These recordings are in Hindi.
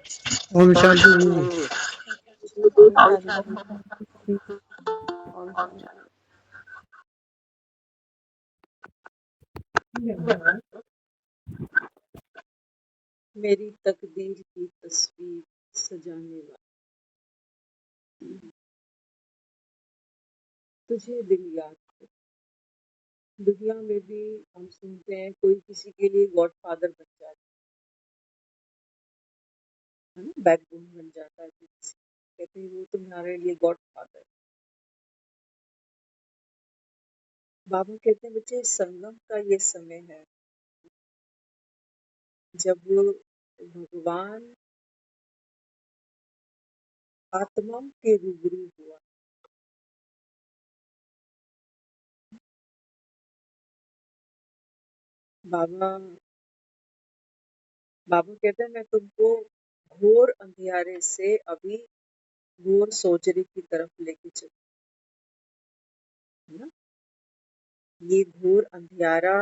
ओम शांति। ओम शांति। ओम शांति। मेरी तकदीर की तस्वीर सजाने वाली, तुझे दिल याद है। दुनिया में भी हम सुनते हैं कोई किसी के लिए गॉड फादर बन जाता है ना, बैकबोन बन जाता है किसी, कहते हैं वो तुम्हारे लिए गॉड फादर। बाबा कहते हैं बच्चे संगम का ये समय है जब भगवान आत्मा के रूबरू हुआ। बाबा बाबा कहते हैं मैं तुमको घोर अंधियारे से अभी घोर सोजरी की तरफ लेके चल, है ना। ये घोर अंधियारा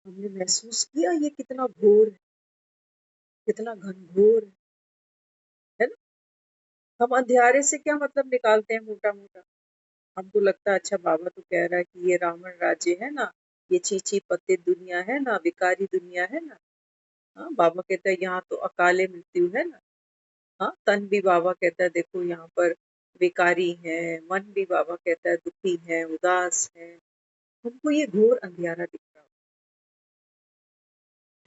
हमने महसूस किया, ये कितना घोर है, कितना घनघोर है ना। हम अंधियारे से क्या मतलब निकालते हैं, मोटा मोटा हमको लगता है अच्छा बाबा तो कह रहा है कि ये रावण राज्य है ना, ये चीची पत्ते दुनिया है ना, विकारी दुनिया है ना। हाँ, बाबा कहता है यहाँ तो अकाले मृत्यु है ना। हाँ, तन भी बाबा कहता है देखो यहाँ पर विकारी है, मन भी बाबा कहता है दुखी है, उदास है। हमको ये घोर अंधियारा दिख रहा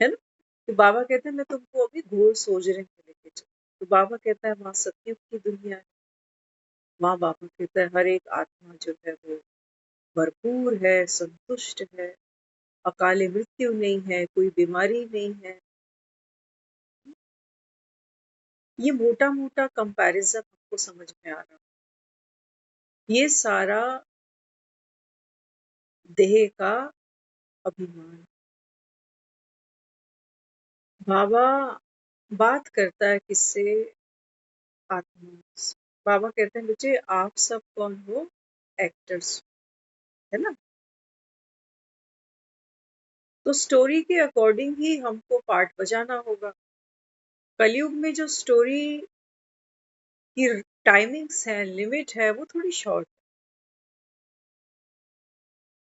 है ना। तो बाबा कहते हैं मैं तुमको अभी घोर सोजरे में लेके चल। तो बाबा कहता है वहां सतयुग की दुनिया है। वहां बाबा कहता है हर एक आत्मा जो है वो भरपूर है, संतुष्ट है, अकाले मृत्यु नहीं है, कोई बीमारी नहीं है। ये मोटा मोटा कंपैरिजन हमको समझ में आ रहा है। ये सारा देह का अभिमान। बाबा बात करता है किससे? आत्मा से। बाबा कहते हैं बच्चे आप सब कौन हो? एक्टर्स, है ना। तो स्टोरी के अकॉर्डिंग ही हमको पार्ट बजाना होगा। कलयुग में जो स्टोरी की टाइमिंग्स है, लिमिट है, वो थोड़ी शॉर्ट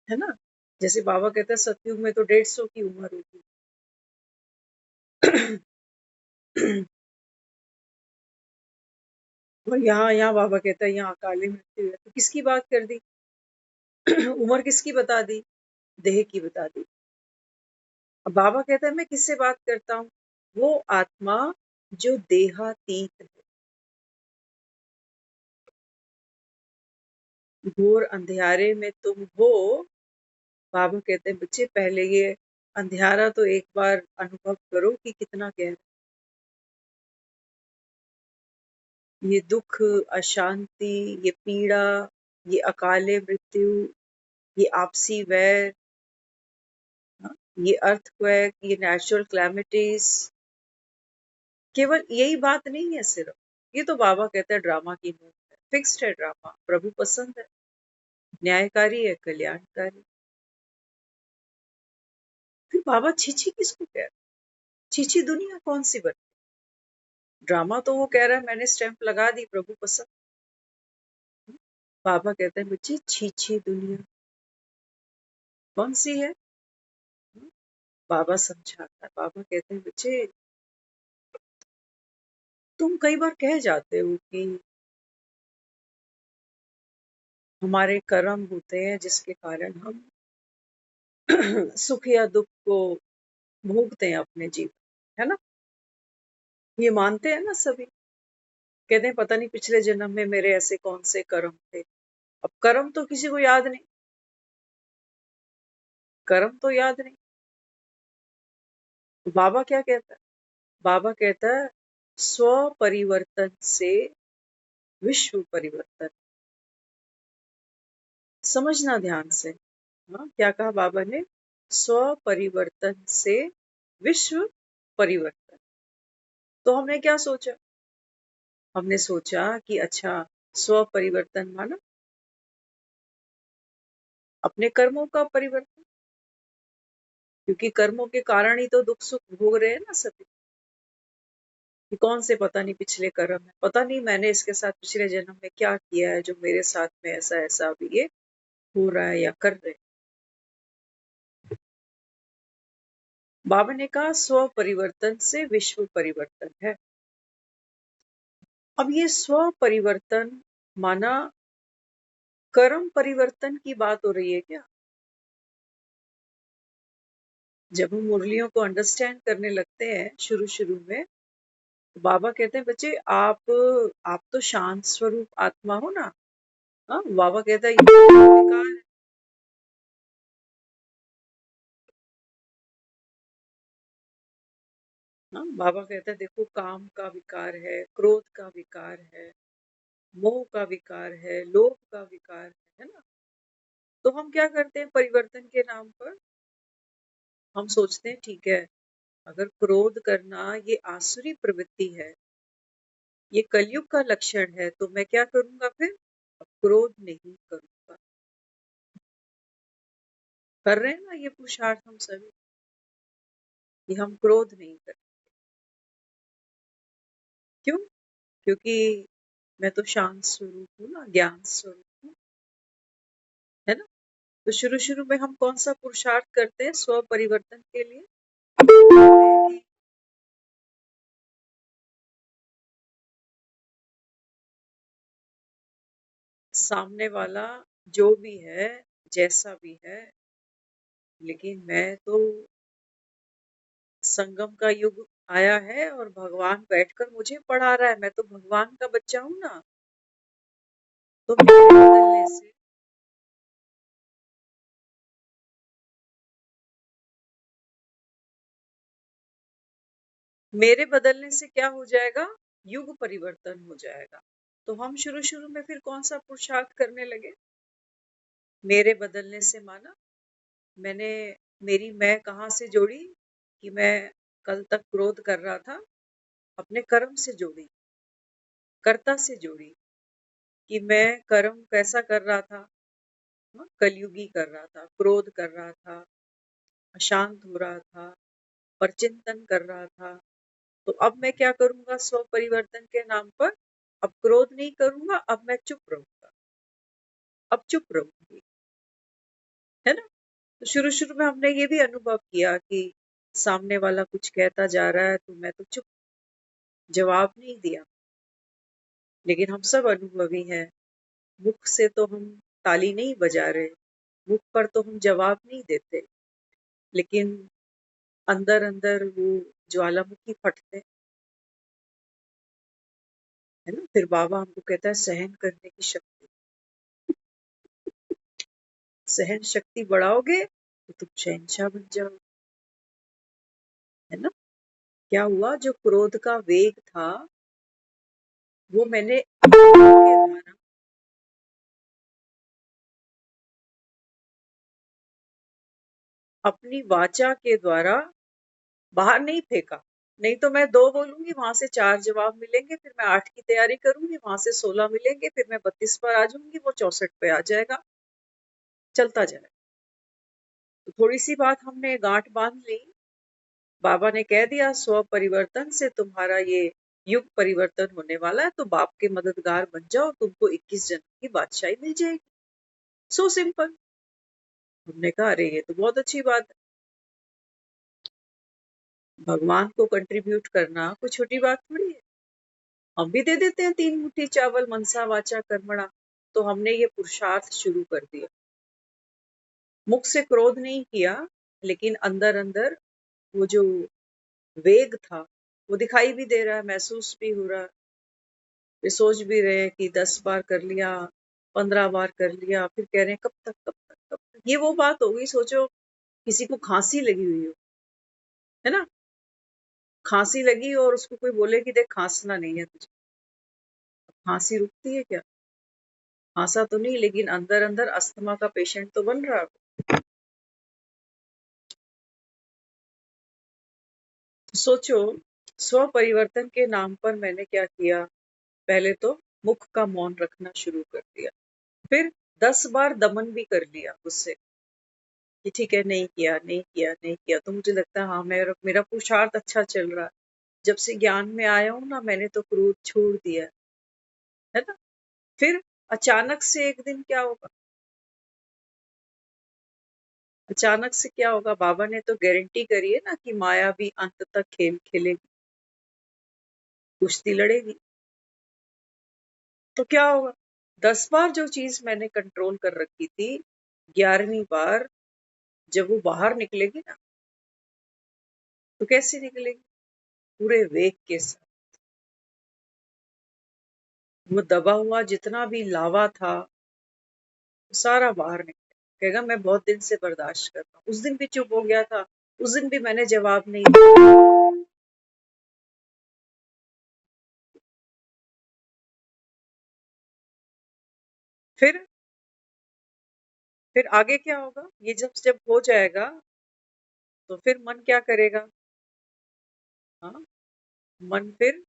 है ना। जैसे बाबा कहते हैं सतयुग में तो 150 की उम्र होगी। और यहाँ यहाँ बाबा कहता है यहाँ अकाले मृत्यु है, तो किसकी बात कर दी? उम्र किसकी बता दी? देह की बता दी। अब बाबा कहता है मैं किससे बात करता हूँ? वो आत्मा जो देहातीत है। घोर अंधियारे में तुम हो। बाबा कहते हैं बच्चे पहले ये अंधियारा तो एक बार अनुभव करो कि कितना गहरा। ये दुख, अशांति, ये पीड़ा, ये अकाले मृत्यु, ये आपसी वैर, हाँ, ये अर्थक्वेक, ये नेचुरल क्लैमिटीज, केवल यही बात नहीं है सिर्फ। ये तो बाबा कहता है ड्रामा की मूव है, फिक्स्ड है ड्रामा। प्रभु पसंद है, न्यायकारी है, कल्याणकारी। फिर बाबा छीछी किसको कह रहे? छीछी दुनिया कौन सी बनी? ड्रामा तो वो कह रहा है मैंने स्टैंप लगा दी, प्रभु पसंद। बाबा कहते हैं बच्ची छीछी दुनिया कौन सी है? बाबा समझाता है। बाबा कहते हैं बच्चे तुम कई बार कह जाते हो कि हमारे कर्म होते हैं जिसके कारण हम सुख या दुख को भोगते हैं अपने जीवन, है ना। ये मानते हैं ना सभी। कहते हैं पता नहीं पिछले जन्म में मेरे ऐसे कौन से कर्म थे। अब कर्म तो किसी को याद नहीं, कर्म तो याद नहीं। तो बाबा क्या कहता है? बाबा कहता है स्व परिवर्तन से विश्व परिवर्तन। समझना ध्यान से। हाँ, क्या कहा बाबा ने? स्व परिवर्तन से विश्व परिवर्तन। तो हमने क्या सोचा? हमने सोचा कि अच्छा स्व परिवर्तन माना अपने कर्मों का परिवर्तन, क्योंकि कर्मों के कारण ही तो दुख सुख भोग रहे हैं ना सभी। कि कौन से पता नहीं पिछले कर्म है, पता नहीं मैंने इसके साथ पिछले जन्म में क्या किया है जो मेरे साथ में ऐसा ऐसा अभी ये हो रहा है या कर रहे। बाबा ने कहा स्व परिवर्तन से विश्व परिवर्तन है। अब ये स्व परिवर्तन माना कर्म परिवर्तन की बात हो रही है क्या? जब हम मुरलियों को अंडरस्टैंड करने लगते हैं शुरू शुरू में, तो बाबा कहते हैं बच्चे आप तो शांत स्वरूप आत्मा हो ना। हाँ, बाबा कहता है ये विकार है। हाँ, बाबा कहता है देखो काम का विकार है, क्रोध का विकार है, मोह का विकार है, लोभ का विकार है ना। तो हम क्या करते हैं परिवर्तन के नाम पर? हम सोचते हैं ठीक है, अगर क्रोध करना ये आसुरी प्रवृत्ति है, ये कलयुग का लक्षण है, तो मैं क्या करूंगा फिर? अब क्रोध नहीं करूंगा। कर रहे हैं ना ये पुरुषार्थ हम सभी कि हम क्रोध नहीं करें। क्यों? क्योंकि मैं तो शांत स्वरूप हूँ ना, ज्ञान स्वरूप हूँ, है ना। तो शुरू शुरू में हम कौन सा पुरुषार्थ करते हैं स्व परिवर्तन के लिए? कि सामने वाला जो भी है, जैसा भी है, लेकिन मैं तो संगम का युग आया है और भगवान बैठकर मुझे पढ़ा रहा है, मैं तो भगवान का बच्चा हूं ना। तो मेरे बदलने से क्या हो जाएगा? युग परिवर्तन हो जाएगा। तो हम शुरू शुरू में फिर कौन सा पुरुषार्थ करने लगे? मेरे बदलने से माना मैंने मेरी मैं कहाँ से जोड़ी कि मैं कल तक क्रोध कर रहा था, अपने कर्म से जोड़ी, कर्ता से जोड़ी कि मैं कर्म कैसा कर रहा था। हाँ, कलयुगी कर रहा था, क्रोध कर रहा था, अशांत हो रहा था, परचिंतन कर रहा था। तो अब मैं क्या करूंगा स्व परिवर्तन के नाम पर? अब क्रोध नहीं करूंगा, अब मैं चुप रहूंगा, अब चुप रहूंगी, है ना। तो शुरू शुरू में हमने ये भी अनुभव किया कि सामने वाला कुछ कहता जा रहा है तो मैं तो चुप, जवाब नहीं दिया। लेकिन हम सब अनुभवी हैं, मुख से तो हम ताली नहीं बजा रहे, मुख पर तो हम जवाब नहीं देते, लेकिन अंदर अंदर वो ज्वालामुखी फटते, है ना। फिर बाबा हमको कहता है सहन करने की शक्ति, सहन शक्ति बढ़ाओगे तो तुम शहंशाह बन जाओ, है ना। क्या हुआ? जो क्रोध का वेग था वो मैंने के द्वारा, अपनी वाचा के द्वारा बाहर नहीं फेंका। नहीं तो मैं 2 बोलूंगी, वहां से 4 जवाब मिलेंगे, फिर मैं 8 की तैयारी करूंगी, वहां से 16 मिलेंगे, फिर मैं 32 पर आ जाऊंगी, वो 64 पे आ जाएगा, चलता जाएगा। तो थोड़ी सी बात हमने गांठ बांध ली। बाबा ने कह दिया स्व परिवर्तन से तुम्हारा ये युग परिवर्तन होने वाला है, तो बाप के मददगार बन जाओ, तुमको 21 जन्म की बादशाही मिल जाएगी। So simple. हमने कहा अरे ये तो बहुत अच्छी बात है, भगवान को कंट्रीब्यूट करना कोई छोटी बात थोड़ी है। हम भी दे देते हैं 3 मुट्ठी चावल मनसा वाचा कर्मणा। तो हमने ये पुरुषार्थ शुरू कर दिया। मुख से क्रोध नहीं किया, लेकिन अंदर अंदर वो जो वेग था वो दिखाई भी दे रहा है, महसूस भी हो रहा है। वे सोच भी रहे हैं कि 10 बार कर लिया, 15 बार कर लिया, फिर कह रहे हैं कब तक कब तक कब तक। ये वो बात हो गई, सोचो किसी को खांसी लगी हुई हो, है ना। खांसी लगी और उसको कोई बोले कि देख खांसना नहीं है तुझे, खांसी रुकती है क्या? खांसा तो नहीं, लेकिन अंदर अंदर अस्थमा का पेशेंट तो बन रहा है। तो सोचो स्व परिवर्तन के नाम पर मैंने क्या किया? पहले तो मुख का मौन रखना शुरू कर दिया, फिर 10 बार दमन भी कर लिया उससे कि ठीक है नहीं किया नहीं किया नहीं किया। तो मुझे लगता है हाँ मेरा मेरा पुरुषार्थ अच्छा चल रहा है, जब से ज्ञान में आया हूं ना, मैंने तो क्रोध छोड़ दिया है ना। फिर अचानक से एक दिन क्या होगा, अचानक से क्या होगा, बाबा ने तो गारंटी करी है ना कि माया भी अंत तक खेल खेलेगी, कुश्ती लड़ेगी। तो क्या होगा, 10 बार जो चीज मैंने कंट्रोल कर रखी थी, 11वीं बार जब वो बाहर निकलेगी ना, तो कैसे निकलेगी, पूरे वेग के साथ। वो दबा हुआ जितना भी लावा था, वो सारा बाहर निकले, कहेगा मैं बहुत दिन से बर्दाश्त कर रहा हूँ। उस दिन भी चुप हो गया था, उस दिन भी मैंने जवाब नहीं दिया। फिर आगे क्या होगा, ये जब जब हो जाएगा, तो फिर मन क्या करेगा। हाँ, मन फिर,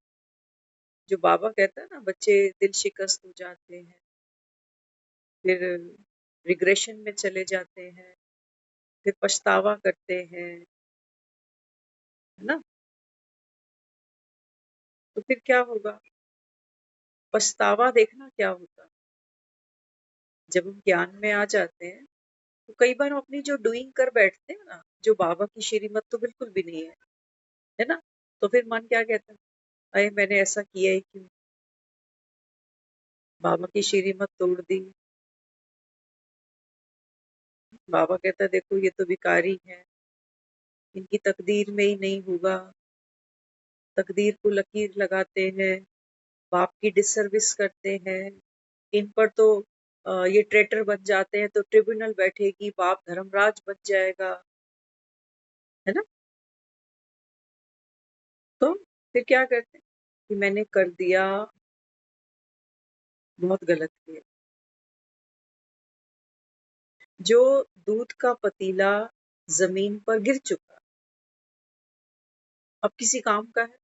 जो बाबा कहता है ना, बच्चे दिल शिकस्त हो जाते हैं, फिर रिग्रेशन में चले जाते हैं, फिर पछतावा करते हैं, है ना। तो फिर क्या होगा, पछतावा देखना क्या होता है। जब हम ज्ञान में आ जाते हैं, तो कई बार हम अपनी जो डूइंग कर बैठते हैं ना, जो बाबा की श्रीमत तो बिल्कुल भी नहीं है ना। तो फिर मन क्या कहता है, अरे मैंने ऐसा किया ही क्यों, बाबा की श्रीमत तोड़ दी। बाबा कहता है देखो ये तो भिखारी है, इनकी तकदीर में ही नहीं होगा, तकदीर को लकीर लगाते हैं, बाप की डिसर्विस करते हैं, इन पर तो ये ट्रेटर बन जाते हैं, तो ट्रिब्यूनल बैठेगी, बाप धर्मराज बन जाएगा, है ना। तो फिर क्या करते हैं कि मैंने कर दिया, बहुत गलत किया। जो दूध का पतीला जमीन पर गिर चुका, अब किसी काम का है,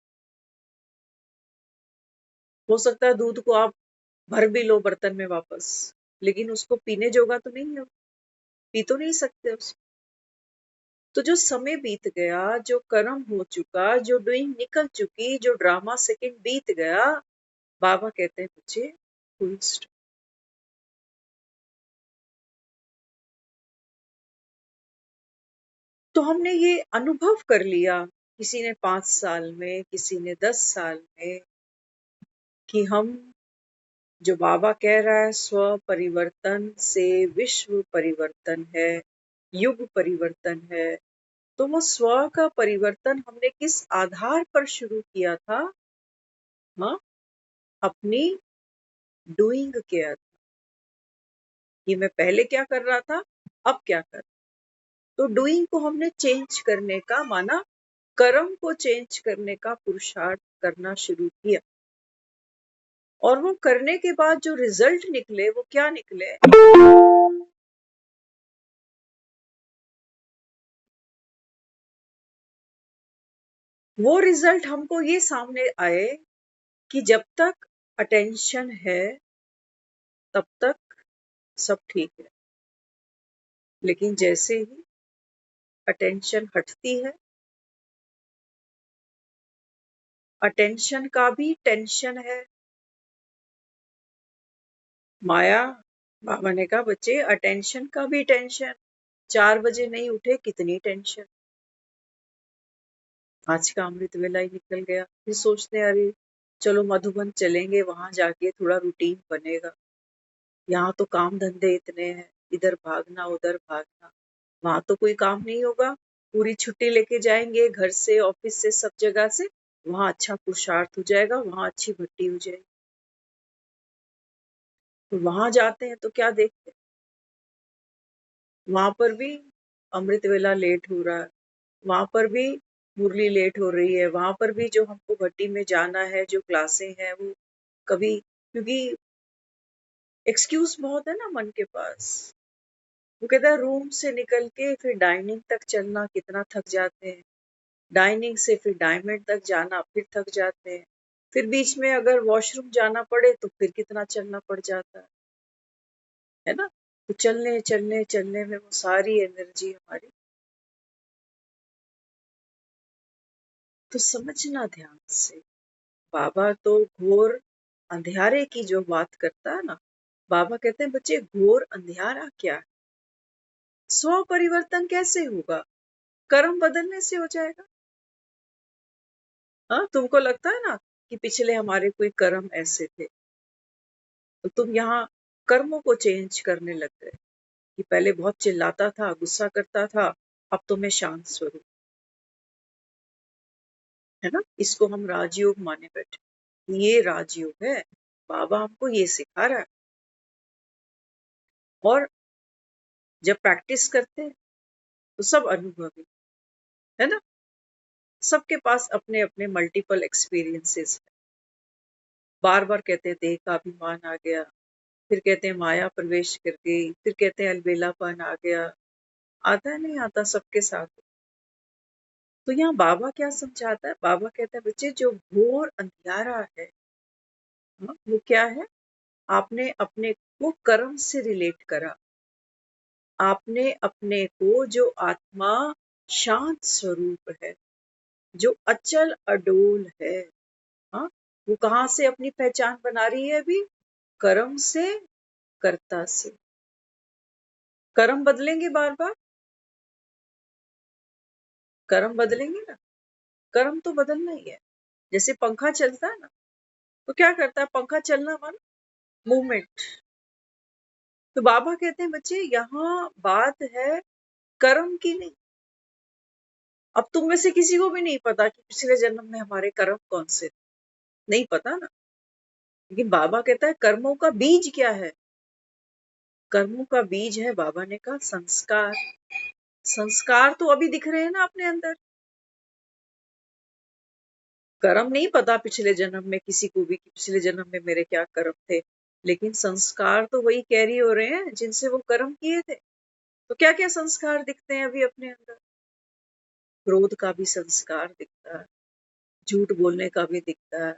हो सकता है दूध को आप भर भी लो बर्तन में वापस, लेकिन उसको पीने जोगा तो नहीं है, पी तो नहीं सकते उसको। तो जो समय बीत गया, जो कर्म हो चुका, जो डूइंग निकल चुकी, जो ड्रामा सेकंड बीत गया, बाबा कहते हैं बच्चे फुल स्टॉप। तो हमने ये अनुभव कर लिया, किसी ने 5 साल में, किसी ने 10 साल में, कि हम, जो बाबा कह रहा है स्व परिवर्तन से विश्व परिवर्तन है, युग परिवर्तन है। तो वो स्व का परिवर्तन हमने किस आधार पर शुरू किया था, हाँ, अपनी डूइंग के आधार, कि मैं पहले क्या कर रहा था, अब क्या कर। तो डूइंग को हमने चेंज करने का माना, कर्म को चेंज करने का पुरुषार्थ करना शुरू किया, और वो करने के बाद जो रिजल्ट निकले वो क्या निकले, वो रिजल्ट हमको ये सामने आए कि जब तक अटेंशन है तब तक सब ठीक है, लेकिन जैसे ही अटेंशन हटती है, अटेंशन का भी टेंशन है। माया, बाबा ने कहा बच्चे अटेंशन का भी टेंशन, 4 बजे नहीं उठे कितनी टेंशन, आज का अमृत वेला ही निकल गया। फिर सोचते हैं अरे चलो मधुबन चलेंगे, वहां जाके थोड़ा रूटीन बनेगा, यहाँ तो काम धंधे इतने हैं, इधर भागना उधर भागना, वहां तो कोई काम नहीं होगा, पूरी छुट्टी लेके जाएंगे घर से, ऑफिस से, सब जगह से, वहां अच्छा पुरुषार्थ हो जाएगा, वहां अच्छी भट्टी हो जाएगी। तो वहां जाते हैं तो क्या देखते हैं, वहां पर भी अमृत वेला लेट हो रहा है, वहां पर भी मुरली लेट हो रही है, वहां पर भी जो हमको भट्टी में जाना है, जो क्लासें हैं वो कभी, क्योंकि एक्सक्यूज बहुत है ना मन के पास। वो कहता है रूम से निकल के फिर डाइनिंग तक चलना कितना थक जाते हैं, डाइनिंग से फिर डायमंड तक जाना फिर थक जाते हैं, फिर बीच में अगर वॉशरूम जाना पड़े तो फिर कितना चलना पड़ जाता है ना। तो चलने चलने चलने में वो सारी एनर्जी हमारी तो समझना ध्यान से, बाबा तो घोर अंधियारे की जो बात करता है ना, बाबा कहते हैं बच्चे घोर अंधियारा क्या है, स्व परिवर्तन कैसे होगा, कर्म बदलने से हो जाएगा। हाँ, तुमको लगता है ना कि पिछले हमारे कोई कर्म ऐसे थे, तो तुम यहाँ कर्मों को चेंज करने लग गए कि पहले बहुत चिल्लाता था, गुस्सा करता था, अब तो मैं शांत स्वरूप, है ना। इसको हम राजयोग माने बैठे, ये राजयोग है, बाबा हमको ये सिखा रहा है। और जब प्रैक्टिस करते हैं तो सब अनुभवी, है ना, सबके पास अपने अपने मल्टीपल एक्सपीरियंसेस है। बार बार कहते हैं देह का अभिमान आ गया, फिर कहते हैं माया प्रवेश कर गई, फिर कहते हैं अलबेलापन आ गया, आता है नहीं आता सबके साथ। तो यहाँ बाबा क्या समझाता है, बाबा कहता है बच्चे जो घोर अंधियारा है, हाँ, वो क्या है, आपने अपने को कर्म से रिलेट करा, आपने अपने को जो आत्मा शांत स्वरूप है, जो अचल अडोल है, हाँ, वो कहाँ से अपनी पहचान बना रही है अभी, कर्म से, कर्ता से। कर्म बदलेंगे बार बार, कर्म बदलेंगे ना, कर्म तो बदलना ही है। जैसे पंखा चलता है ना, तो क्या करता है पंखा, चलना माना मूवमेंट। तो बाबा कहते हैं बच्चे यहाँ बात है कर्म की नहीं। अब तुम में से किसी को भी नहीं पता कि पिछले जन्म में हमारे कर्म कौन से थे, नहीं पता ना। लेकिन बाबा कहता है कर्मों का बीज क्या है, कर्मों का बीज है, बाबा ने कहा संस्कार। संस्कार तो अभी दिख रहे हैं ना अपने अंदर, कर्म नहीं पता पिछले जन्म में किसी को भी कि पिछले जन्म में मेरे क्या कर्म थे, लेकिन संस्कार तो वही कैरी हो रहे हैं जिनसे वो कर्म किए थे। तो क्या क्या संस्कार दिखते हैं अभी अपने अंदर, क्रोध का भी संस्कार दिखता है, झूठ बोलने का भी दिखता है,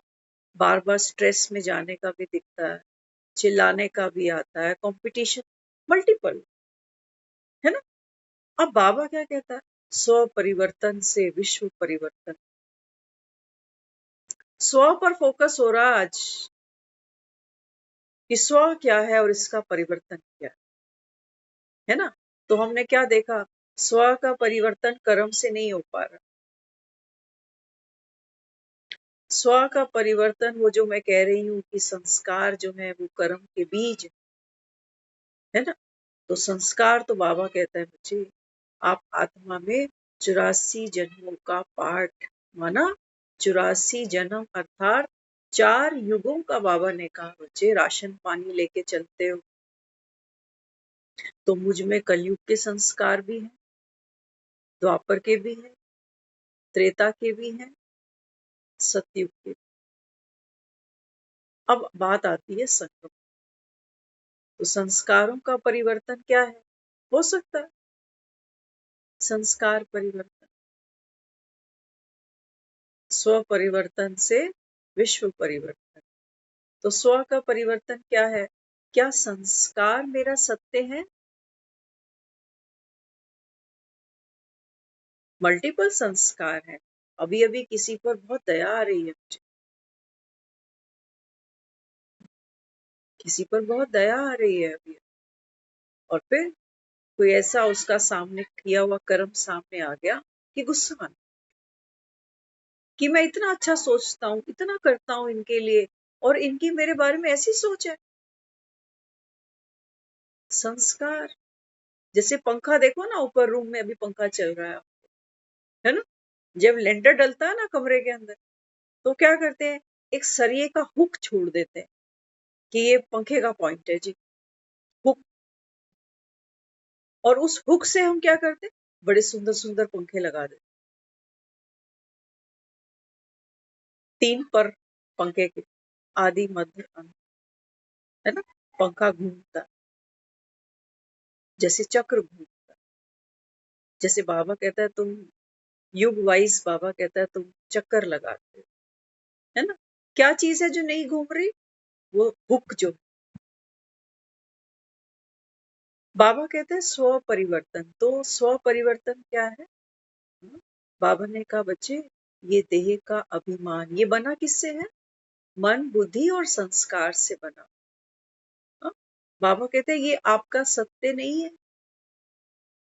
बार बार स्ट्रेस में जाने का भी दिखता है, चिल्लाने का भी आता है, कंपटीशन मल्टीपल, है ना। अब बाबा क्या कहता है, स्व परिवर्तन से विश्व परिवर्तन। स्व पर फोकस हो रहा आज कि स्व क्या है और इसका परिवर्तन क्या है ना। तो हमने क्या देखा, स्व का परिवर्तन कर्म से नहीं हो पा रहा, स्व का परिवर्तन वो जो मैं कह रही हूँ कि संस्कार जो है वो कर्म के बीज है ना। तो संस्कार तो बाबा कहता है बच्चे आप आत्मा में 84 जन्मों का पाठ, माना 84 जन्म अर्थात 4 युगों का बाबा ने कहा बच्चे राशन पानी लेके चलते हो। तो मुझ में कलयुग के संस्कार भी हैं, द्वापर के भी हैं, त्रेता के भी हैं, सतयुग के। अब बात आती है संगम। तो संस्कारों का परिवर्तन क्या है, हो सकता है संस्कार परिवर्तन, स्व परिवर्तन से विश्व परिवर्तन। तो स्व का परिवर्तन क्या है, क्या संस्कार मेरा सत्य है, मल्टीपल संस्कार है। अभी अभी किसी पर बहुत दया आ रही है मुझे, किसी पर बहुत दया आ रही है अभी, और फिर कोई ऐसा उसका सामने किया हुआ कर्म सामने आ गया कि गुस्सा आना, कि मैं इतना अच्छा सोचता हूँ, इतना करता हूँ इनके लिए, और इनकी मेरे बारे में ऐसी सोच है। संस्कार, जैसे पंखा देखो ना, ऊपर रूम में अभी पंखा चल रहा है ना, जब लेंटर डलता है ना कमरे के अंदर, तो क्या करते हैं, एक सरिये का हुक छोड़ देते हैं कि ये पंखे का पॉइंट है जी, हुक। और उस हुक से हम क्या करते हैं, बड़े सुंदर सुंदर पंखे लगा देते, 3 पर पंखे के, आदि मध्य अंत, है ना। पंखा घूमता जैसे चक्र घूमता, जैसे बाबा कहता है तुम युग वाइज, बाबा कहता है तुम चक्कर लगाते हो, है ना। क्या चीज है जो नहीं घूम रही, वो हुक जो, बाबा कहते हैं स्व परिवर्तन। तो स्व परिवर्तन क्या है, बाबा ने कहा बच्चे ये देह का अभिमान। ये बना किससे है? मन, बुद्धि और संस्कार से बना। हाँ? बाबा कहते हैं ये आपका सत्य नहीं है।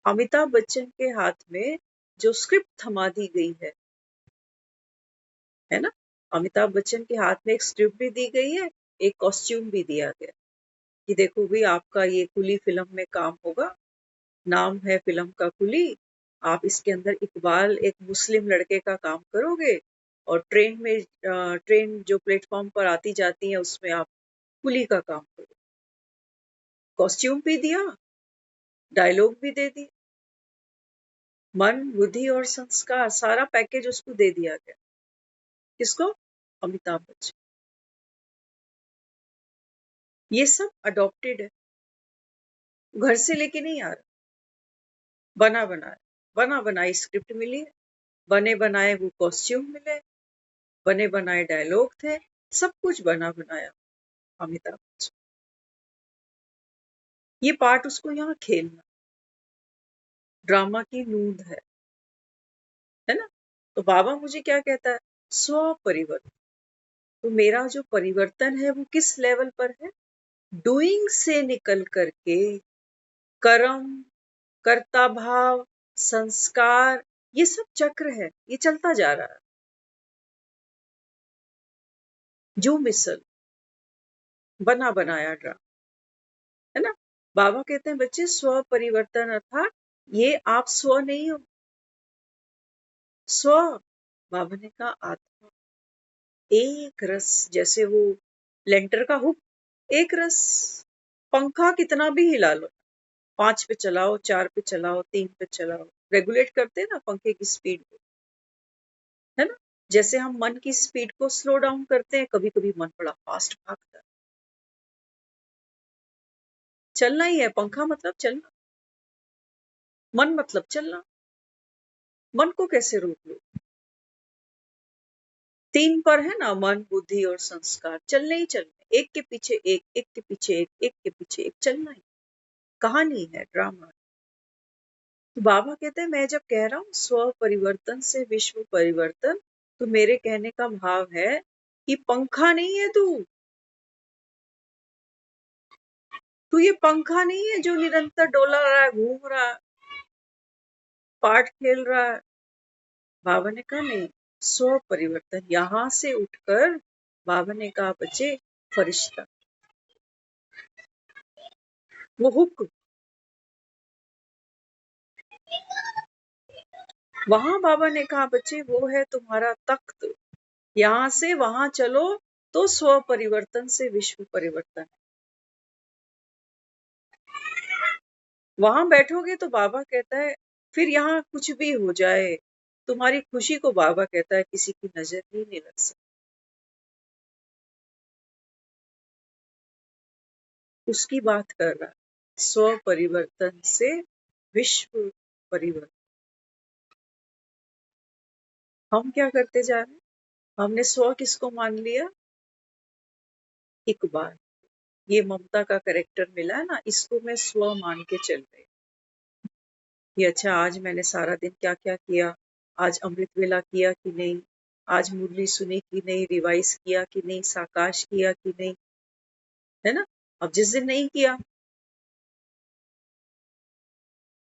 अमिताभ बच्चन के हाथ में जो स्क्रिप्ट थमा दी गई है ना? अमिताभ बच्चन के हाथ में एक स्क्रिप्ट भी दी गई है, एक कॉस्ट्यूम भी दिया गया कि देखो भी आपका ये कुली फिल्म में काम होगा। नाम है फिल्म का कुली। आप इसके अंदर इकबाल एक मुस्लिम लड़के का काम करोगे और ट्रेन जो प्लेटफॉर्म पर आती जाती है उसमें आप कुली का काम करोगे। कॉस्ट्यूम भी दिया, डायलॉग भी दे दिया, मन, बुद्धि और संस्कार सारा पैकेज उसको दे दिया गया। किसको? अमिताभ बच्चन। ये सब अडॉप्टेड है, घर से लेके नहीं आ रहा। बना बनाई स्क्रिप्ट मिली है, बने बनाए वो कॉस्ट्यूम मिले, बने बनाए डायलॉग थे, सब कुछ बना बनाया अमिताभ बच्चन। ये पार्ट उसको यहाँ खेलना, ड्रामा की नूंद है ना? तो बाबा मुझे क्या कहता है? स्व परिवर्तन। तो मेरा जो परिवर्तन है वो किस लेवल पर है? डूइंग से निकल करके कर्म, कर्ता भाव, संस्कार, ये सब चक्र है, ये चलता जा रहा है। जो मिसल बना बनाया ड्रामा, है ना? बाबा कहते हैं बच्चे स्व परिवर्तन अर्थात ये आप स्व नहीं हो। स्व, बाबा ने कहा आत्मा एक रस, जैसे वो लेंटर का हुक, एक रस। पंखा कितना भी हिला लो, 5 पे चलाओ, 4 पे चलाओ, 3 पे चलाओ, रेगुलेट करते हैं ना पंखे की स्पीड को, है ना? जैसे हम मन की स्पीड को स्लो डाउन करते हैं, कभी कभी मन बड़ा फास्ट भागता है। चलना ही है, पंखा मतलब चलना, मन मतलब चलना। मन को कैसे रोक लो? 3 पर है ना, मन, बुद्धि और संस्कार, चलने ही चलने, एक के पीछे एक, एक के पीछे एक, एक के पीछे एक, चलना ही। कहानी है, ड्रामा। तो बाबा कहते हैं मैं जब कह रहा हूँ स्व परिवर्तन से विश्व परिवर्तन, तो मेरे कहने का भाव है कि पंखा नहीं है तू। तू ये पंखा नहीं है जो निरंतर डोला रहा है, घूम रहा है, पार्ट खेल रहा है। बाबा ने कहा नहीं, स्व परिवर्तन, यहां से उठकर बाबा ने कहा बच्चे फरिश्ता, वो हुक, वहां बाबा ने कहा बच्चे वो है तुम्हारा तख्त, यहां से वहां चलो तो स्व परिवर्तन से विश्व परिवर्तन। वहां बैठोगे तो बाबा कहता है फिर यहाँ कुछ भी हो जाए, तुम्हारी खुशी को बाबा कहता है किसी की नजर ही नहीं लग सकती। उसकी बात कर रहा है, स्व परिवर्तन से विश्व परिवर्तन। हम क्या करते जा रहे हैं? हमने स्व किसको मान लिया? इकबाल। ये ममता का करेक्टर मिला है ना, इसको मैं स्व मान के चल रही। ये अच्छा, आज मैंने सारा दिन क्या क्या किया, आज अमृत वेला किया कि नहीं, आज मुरली सुनी कि नहीं, रिवाइज किया कि नहीं, साकाश किया कि नहीं, है ना? अब जिस दिन नहीं किया,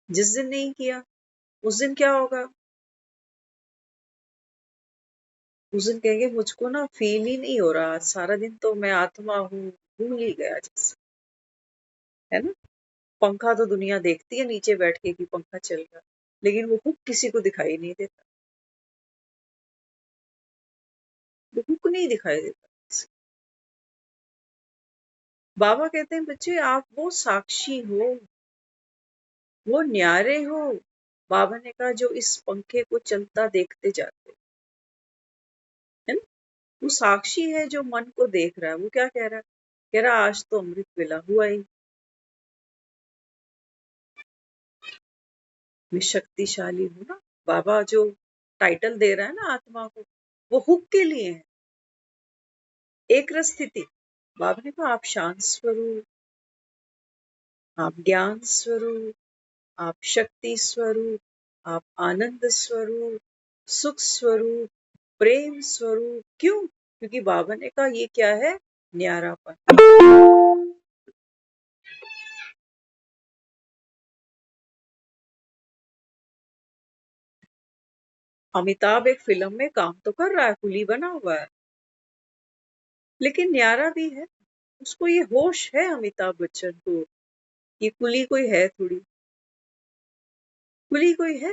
जिस दिन नहीं किया उस दिन क्या होगा? उस दिन कहेंगे मुझको ना फील ही नहीं हो रहा, सारा दिन तो मैं आत्मा हूँ, भूल ही गया जैसे, है ना? पंखा तो दुनिया देखती है नीचे बैठ के कि पंखा चल रहा है, लेकिन वो हुक किसी को दिखाई नहीं देता, वो हुक नहीं दिखाई देता। बाबा कहते हैं बच्चे आप वो साक्षी हो, वो न्यारे हो। बाबा ने कहा जो इस पंखे को चलता देखते जाते, है ना? वो साक्षी है जो मन को देख रहा है। वो क्या कह रहा है? कह रहा आज तो अमृत वेला हुआ ही, मैं शक्तिशाली हूँ ना। बाबा जो टाइटल दे रहा है ना आत्मा को, वो हुक के लिए है, एक रस स्थिति। बाबा ने कहा आप शांत स्वरूप, आप ज्ञान स्वरूप, आप शक्ति स्वरूप, आप आनंद स्वरूप, सुख स्वरूप, प्रेम स्वरूप। क्यों? क्योंकि बाबा ने कहा ये क्या है? न्यारापन। अमिताभ एक फिल्म में काम तो कर रहा है, कुली बना हुआ है, लेकिन न्यारा भी है। उसको ये होश है अमिताभ बच्चन को, ये कुली कोई है थोड़ी, कुली कोई है।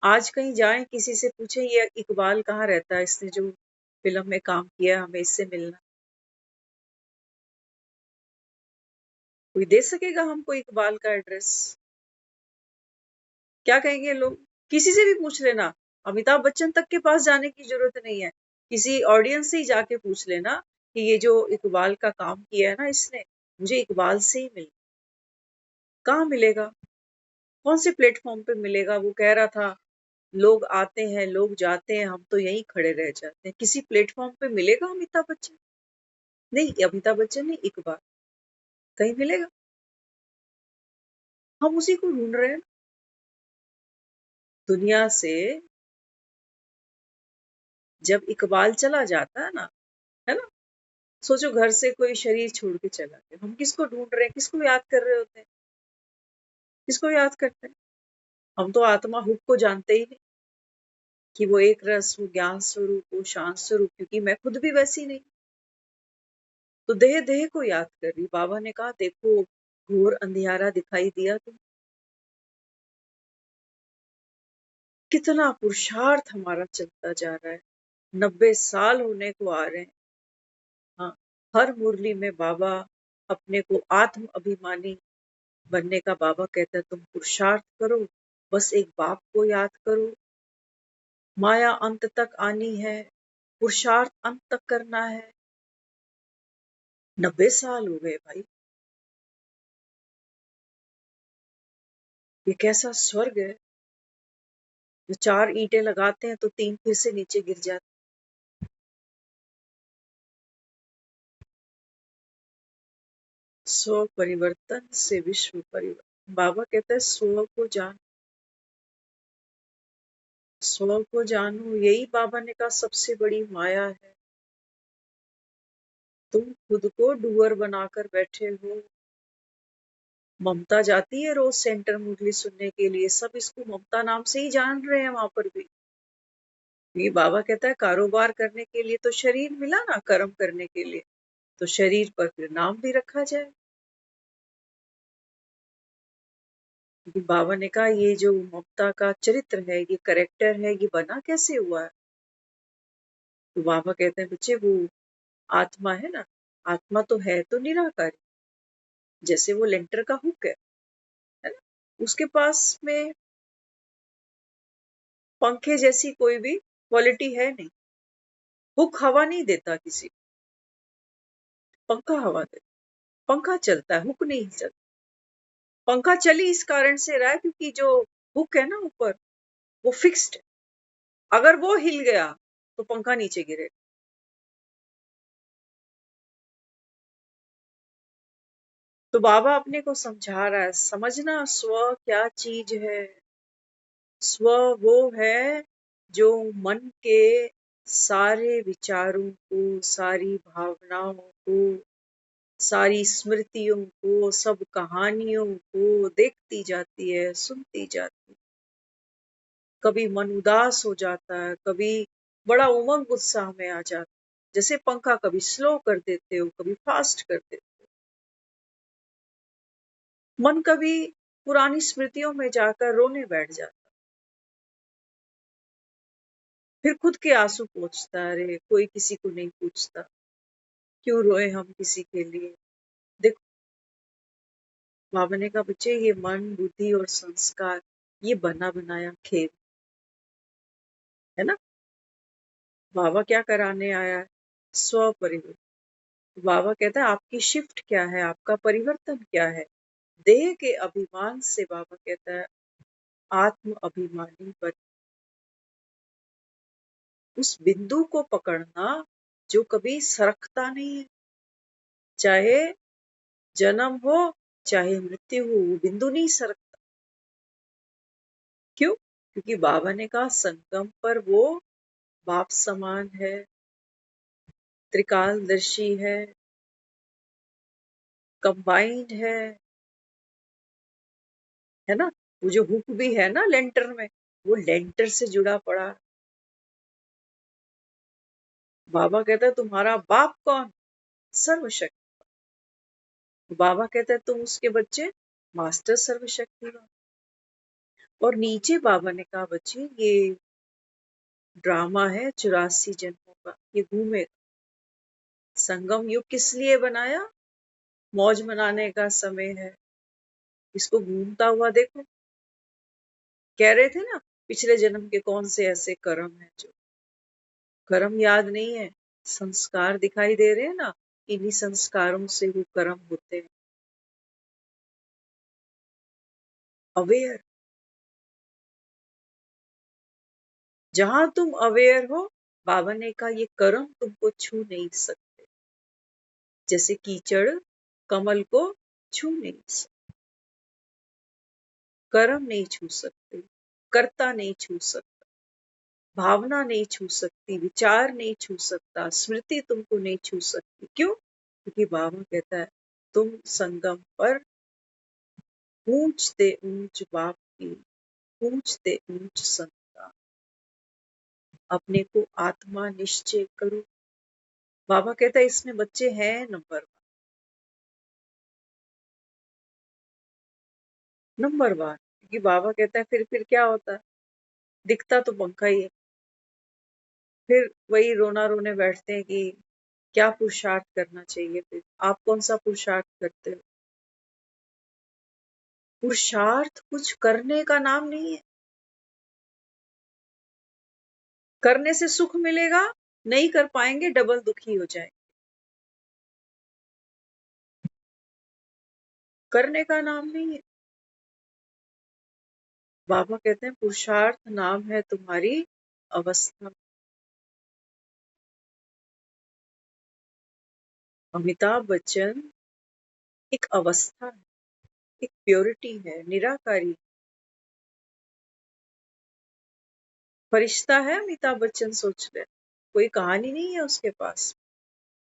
आज कहीं जाएं, किसी से पूछे ये इकबाल कहाँ रहता है, इसने जो फिल्म में काम किया, हमें इससे मिलना। कोई दे सकेगा हमको इकबाल का एड्रेस? क्या कहेंगे लोग? किसी से भी पूछ लेना, अमिताभ बच्चन तक के पास जाने की जरूरत नहीं है, किसी ऑडियंस से ही जाके पूछ लेना कि ये जो इकबाल का काम किया है ना इसने, मुझे इकबाल से ही मिल। कहाँ मिलेगा? कौन से प्लेटफॉर्म पे मिलेगा? वो कह रहा था लोग आते हैं लोग जाते हैं, हम तो यहीं खड़े रह जाते हैं। किसी प्लेटफॉर्म पे मिलेगा अमिताभ बच्चन? नहीं, अमिताभ बच्चन नहीं, इकबाल कहीं मिलेगा? हम उसी को ढूंढ रहे हैं दुनिया से। जब इकबाल चला जाता है ना, सोचो घर से कोई शरीर छोड़ के चला गया, हम किसको ढूंढ रहे हैं, किसको याद कर रहे होते हैं, किसको याद करते हैं? हम तो आत्मा हुक को जानते ही नहीं कि वो एक रस, वो ज्ञान स्वरूप, वो शांत स्वरूप, क्योंकि मैं खुद भी वैसी नहीं। तो देह देह को याद कर रही। बाबा ने कहा देखो घोर अंधियारा दिखाई दिया, तो कितना पुरुषार्थ हमारा चलता जा रहा है। 90 साल होने को आ रहे हैं। हाँ, हर मुरली में बाबा अपने को आत्म अभिमानी बनने का बाबा कहता है, तुम पुरुषार्थ करो, बस एक बाप को याद करो। माया अंत तक आनी है, पुरुषार्थ अंत तक करना है। 90 साल हो गए भाई, ये कैसा स्वर्ग है? जो 4 ईंटें लगाते हैं तो 3 फिर से नीचे गिर जाते। स्व परिवर्तन से विश्व परिवर्तन। बाबा कहता है स्व को जान, स्व को जानो, यही बाबा ने कहा सबसे बड़ी माया है। तुम खुद को डूअर बनाकर बैठे हो। ममता जाती है रोज सेंटर मुरली सुनने के लिए, सब इसको ममता नाम से ही जान रहे हैं वहां पर भी। ये बाबा कहता है कारोबार करने के लिए तो शरीर मिला ना, कर्म करने के लिए तो शरीर पर फिर नाम भी रखा जाए। क्योंकि बाबा ने कहा ये जो ममता का चरित्र है, ये करेक्टर है, ये बना कैसे हुआ है? तो बाबा कहते हैं बच्चे वो आत्मा है ना, आत्मा तो है तो निराकारी, जैसे वो लेंटर का हुक है ना, उसके पास में पंखे जैसी कोई भी क्वालिटी है नहीं। हुक हवा नहीं देता किसी को, पंखा हवा देता, पंखा चलता है, हुक नहीं चलता। पंखा चली इस कारण से रहा है क्योंकि जो हुक है ना ऊपर, वो फिक्स्ड है, अगर वो हिल गया तो पंखा नीचे गिरेगा। तो बाबा अपने को समझा रहा है, समझना स्व क्या चीज है। स्व वो है जो मन के सारे विचारों को, सारी भावनाओं को, सारी स्मृतियों को, सब कहानियों को देखती जाती है, सुनती जाती है। कभी मन उदास हो जाता है, कभी बड़ा उमंग उत्साह में आ जाता है। जैसे पंखा कभी स्लो कर देते हो, कभी फास्ट कर देते हो। मन कभी पुरानी स्मृतियों में जाकर रोने बैठ जाता, फिर खुद के आंसू पोंछता है, अरे कोई किसी को नहीं पूछता, क्यों रोए हम किसी के लिए। देखो बाबा ने कहा बच्चे ये मन बुद्धि और संस्कार ये बना बनाया खेल है ना। बाबा क्या कराने आया है? स्व परिवर्तन। बाबा कहता है आपकी शिफ्ट क्या है, आपका परिवर्तन क्या है? देह के अभिमान से बाबा कहता है आत्म अभिमानी बन। उस बिंदु को पकड़ना जो कभी सरकता नहीं है, चाहे जन्म हो चाहे मृत्यु हो, वो बिंदु नहीं सरकता। क्यों? क्योंकि बाबा ने कहा संगम पर वो बाप समान है, त्रिकालदर्शी है, कंबाइंड है ना। वो जो हुक भी है ना लेंटर में, वो लेंटर से जुड़ा पड़ा। बाबा कहता है तुम्हारा बाप कौन? सर्वशक्ति। बाबा कहता है तुम उसके बच्चे, मास्टर सर्वशक्तिमान। और नीचे बाबा ने कहा बच्चे ये ड्रामा है 84 जन्मों का, ये घूमेगा। संगम युग किस लिए बनाया? मौज मनाने का समय है, इसको घूमता हुआ देखो। कह रहे थे ना पिछले जन्म के कौन से ऐसे कर्म है जो कर्म याद नहीं है, संस्कार दिखाई दे रहे हैं ना, इन्हीं संस्कारों से वो कर्म होते हैं। अवेयर, जहां तुम अवेयर हो, बाबा ने कहा ये कर्म तुमको छू नहीं सकते, जैसे कीचड़ कमल को छू नहीं सकते। कर्म नहीं छू सकते, कर्ता नहीं छू सकता, भावना नहीं छू सकती, विचार नहीं छू सकता, स्मृति तुमको नहीं छू सकती। क्यों? क्योंकि बाबा कहता है तुम संगम पर ऊंचते ऊंच बाप की, ऊंचते ऊंच संतान, अपने को आत्मा निश्चय करो। बाबा कहता है इसमें बच्चे हैं नंबर वन। क्योंकि बाबा कहता है फिर क्या होता है, दिखता तो पंखा ही है। फिर वही रोना रोने बैठते हैं कि क्या पुरुषार्थ करना चाहिए। फिर आप कौन सा पुरुषार्थ करते हो? पुरुषार्थ कुछ करने का नाम नहीं है। करने से सुख मिलेगा, नहीं कर पाएंगे डबल दुखी हो जाएंगे। करने का नाम नहीं है। बाबा कहते हैं पुरुषार्थ नाम है तुम्हारी अवस्था। अमिताभ बच्चन एक अवस्था है, एक प्योरिटी है, निराकारी। फरिश्ता है अमिताभ बच्चन, सोच ले, कोई कहानी नहीं है उसके पास।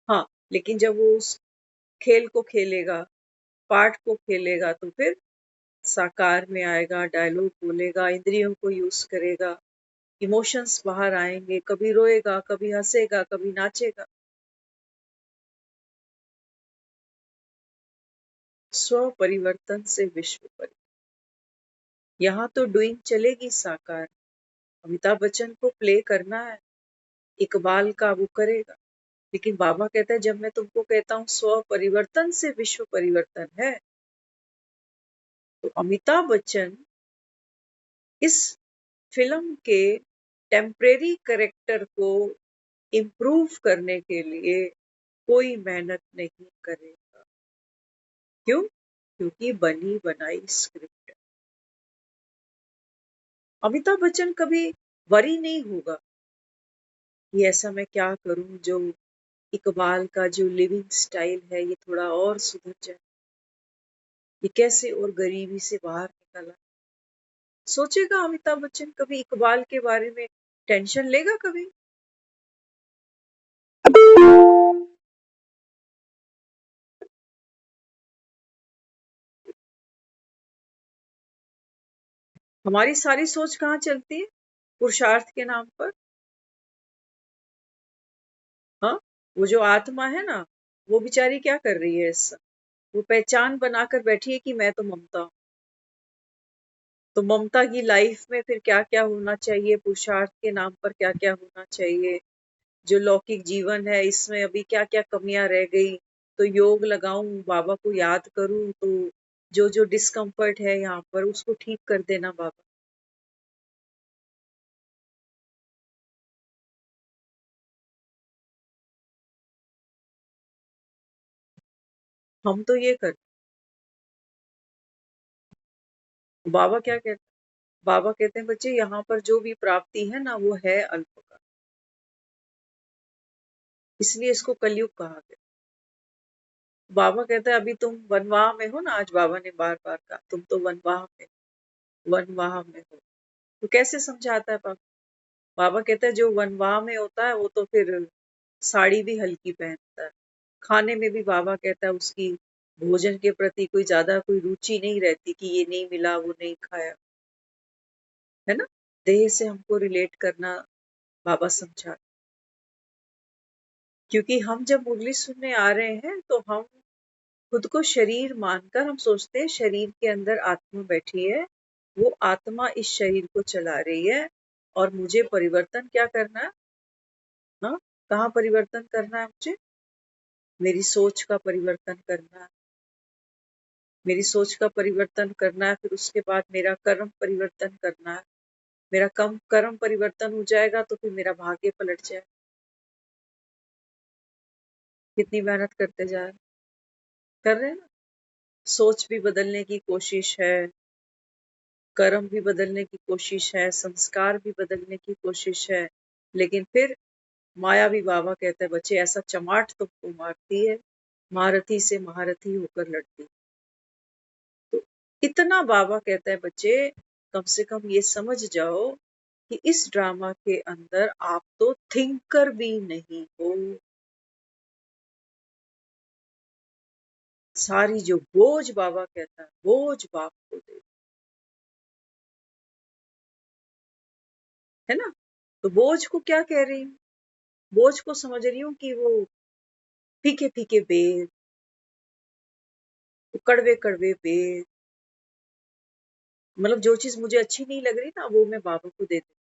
हाँ, लेकिन जब वो उस खेल को खेलेगा, पार्ट को खेलेगा, तो फिर साकार में आएगा, डायलॉग बोलेगा, इंद्रियों को यूज करेगा, इमोशंस बाहर आएंगे, कभी रोएगा, कभी हंसेगा, कभी नाचेगा। स्व परिवर्तन से विश्व परिवर्तन। यहाँ तो डूइंग चलेगी साकार। अमिताभ बच्चन को प्ले करना है, इकबाल का वो करेगा। लेकिन बाबा कहता है जब मैं तुमको कहता हूँ स्व परिवर्तन से विश्व परिवर्तन है, तो अमिताभ बच्चन इस फिल्म के टेम्परेरी करेक्टर को इम्प्रूव करने के लिए कोई मेहनत नहीं करेगा। क्यों? क्योंकि बनी बनाई स्क्रिप्ट। अमिताभ बच्चन कभी वरी नहीं होगा कि ऐसा मैं क्या करूं जो इकबाल का जो लिविंग स्टाइल है ये थोड़ा और सुधर जाए, ये कैसे और गरीबी से बाहर निकला। सोचेगा अमिताभ बच्चन कभी इकबाल के बारे में? टेंशन लेगा कभी? हमारी सारी सोच कहाँ चलती है? पुरुषार्थ के नाम पर। हाँ, वो जो आत्मा है ना, वो बेचारी क्या कर रही है इस समय? वो पहचान बनाकर बैठी है कि मैं तो ममता हूँ। तो ममता की लाइफ में फिर क्या क्या होना चाहिए, पुरुषार्थ के नाम पर क्या क्या होना चाहिए, जो लौकिक जीवन है इसमें अभी क्या क्या कमियां रह गई, तो योग लगाऊं, बाबा को याद करूं, तो जो जो डिस्कम्फर्ट है यहाँ पर उसको ठीक कर देना बाबा। हम तो ये कर, बाबा क्या कहते हैं? बाबा कहते हैं बच्चे यहाँ पर जो भी प्राप्ति है ना वो है अल्प का, इसलिए इसको कलयुग कहा गया। बाबा कहता है अभी तुम वनवाह में हो ना, आज बाबा ने बार बार कहा तुम तो वनवाह में, वनवाह में हो। तो कैसे समझाता है बाबा? बाबा कहता है जो वनवाह में होता है वो तो फिर साड़ी भी हल्की पहनता है। खाने में भी बाबा कहता है उसकी भोजन के प्रति कोई ज्यादा कोई रुचि नहीं रहती कि ये नहीं मिला वो नहीं खाया, है ना। देह से हमको रिलेट करना बाबा समझा, क्योंकि हम जब मुरली सुनने आ रहे हैं तो हम खुद को शरीर मानकर हम सोचते हैं शरीर के अंदर आत्मा बैठी है, वो आत्मा इस शरीर को चला रही है और मुझे परिवर्तन क्या करना है। हाँ, कहाँ परिवर्तन करना है मुझे? मेरी सोच का परिवर्तन करना है। मेरी सोच का परिवर्तन करना है, फिर उसके बाद मेरा कर्म परिवर्तन करना है। मेरा कम कर्म परिवर्तन हो जाएगा तो फिर मेरा भाग्य पलट जाए। कितनी मेहनत करते जा रहे हैं, कर रहे हैं ना। सोच भी बदलने की कोशिश है, कर्म भी बदलने की कोशिश है, संस्कार भी बदलने की कोशिश है, लेकिन फिर मायावी बाबा कहते हैं बच्चे ऐसा चमाट तुमको मारती है, महारथी से महारथी होकर लड़ती। तो इतना बाबा कहता है बच्चे कम से कम ये समझ जाओ कि इस ड्रामा के अंदर आप तो थिंकर भी नहीं हो। सारी जो बोझ बाबा कहता है बोझ बाप को दे, है ना। तो बोझ को क्या कह रही हूँ? बोझ को समझ रही हूँ कि वो फीके फीके बेर, वो कड़वे कड़वे बेर, मतलब जो चीज मुझे अच्छी नहीं लग रही ना वो मैं बाबा को दे देती।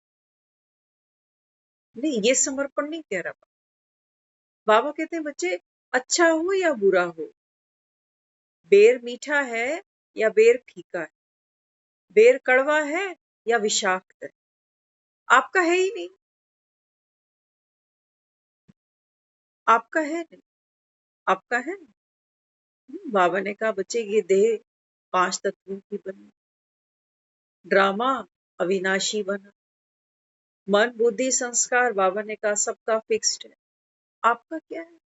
नहीं, ये समर्पण नहीं कह रहा। बाबा कहते हैं बच्चे अच्छा हो या बुरा हो, बेर मीठा है या बेर फीका है, बेर कड़वा है या विषाक्त है, आपका है ही नहीं, आपका है नहीं, आपका है। बाबा ने कहा बच्चे ये देह 5 तत्वों की बनी, ड्रामा अविनाशी बना, मन बुद्धि संस्कार बाबा ने कहा सबका फिक्स्ड है, आपका क्या है?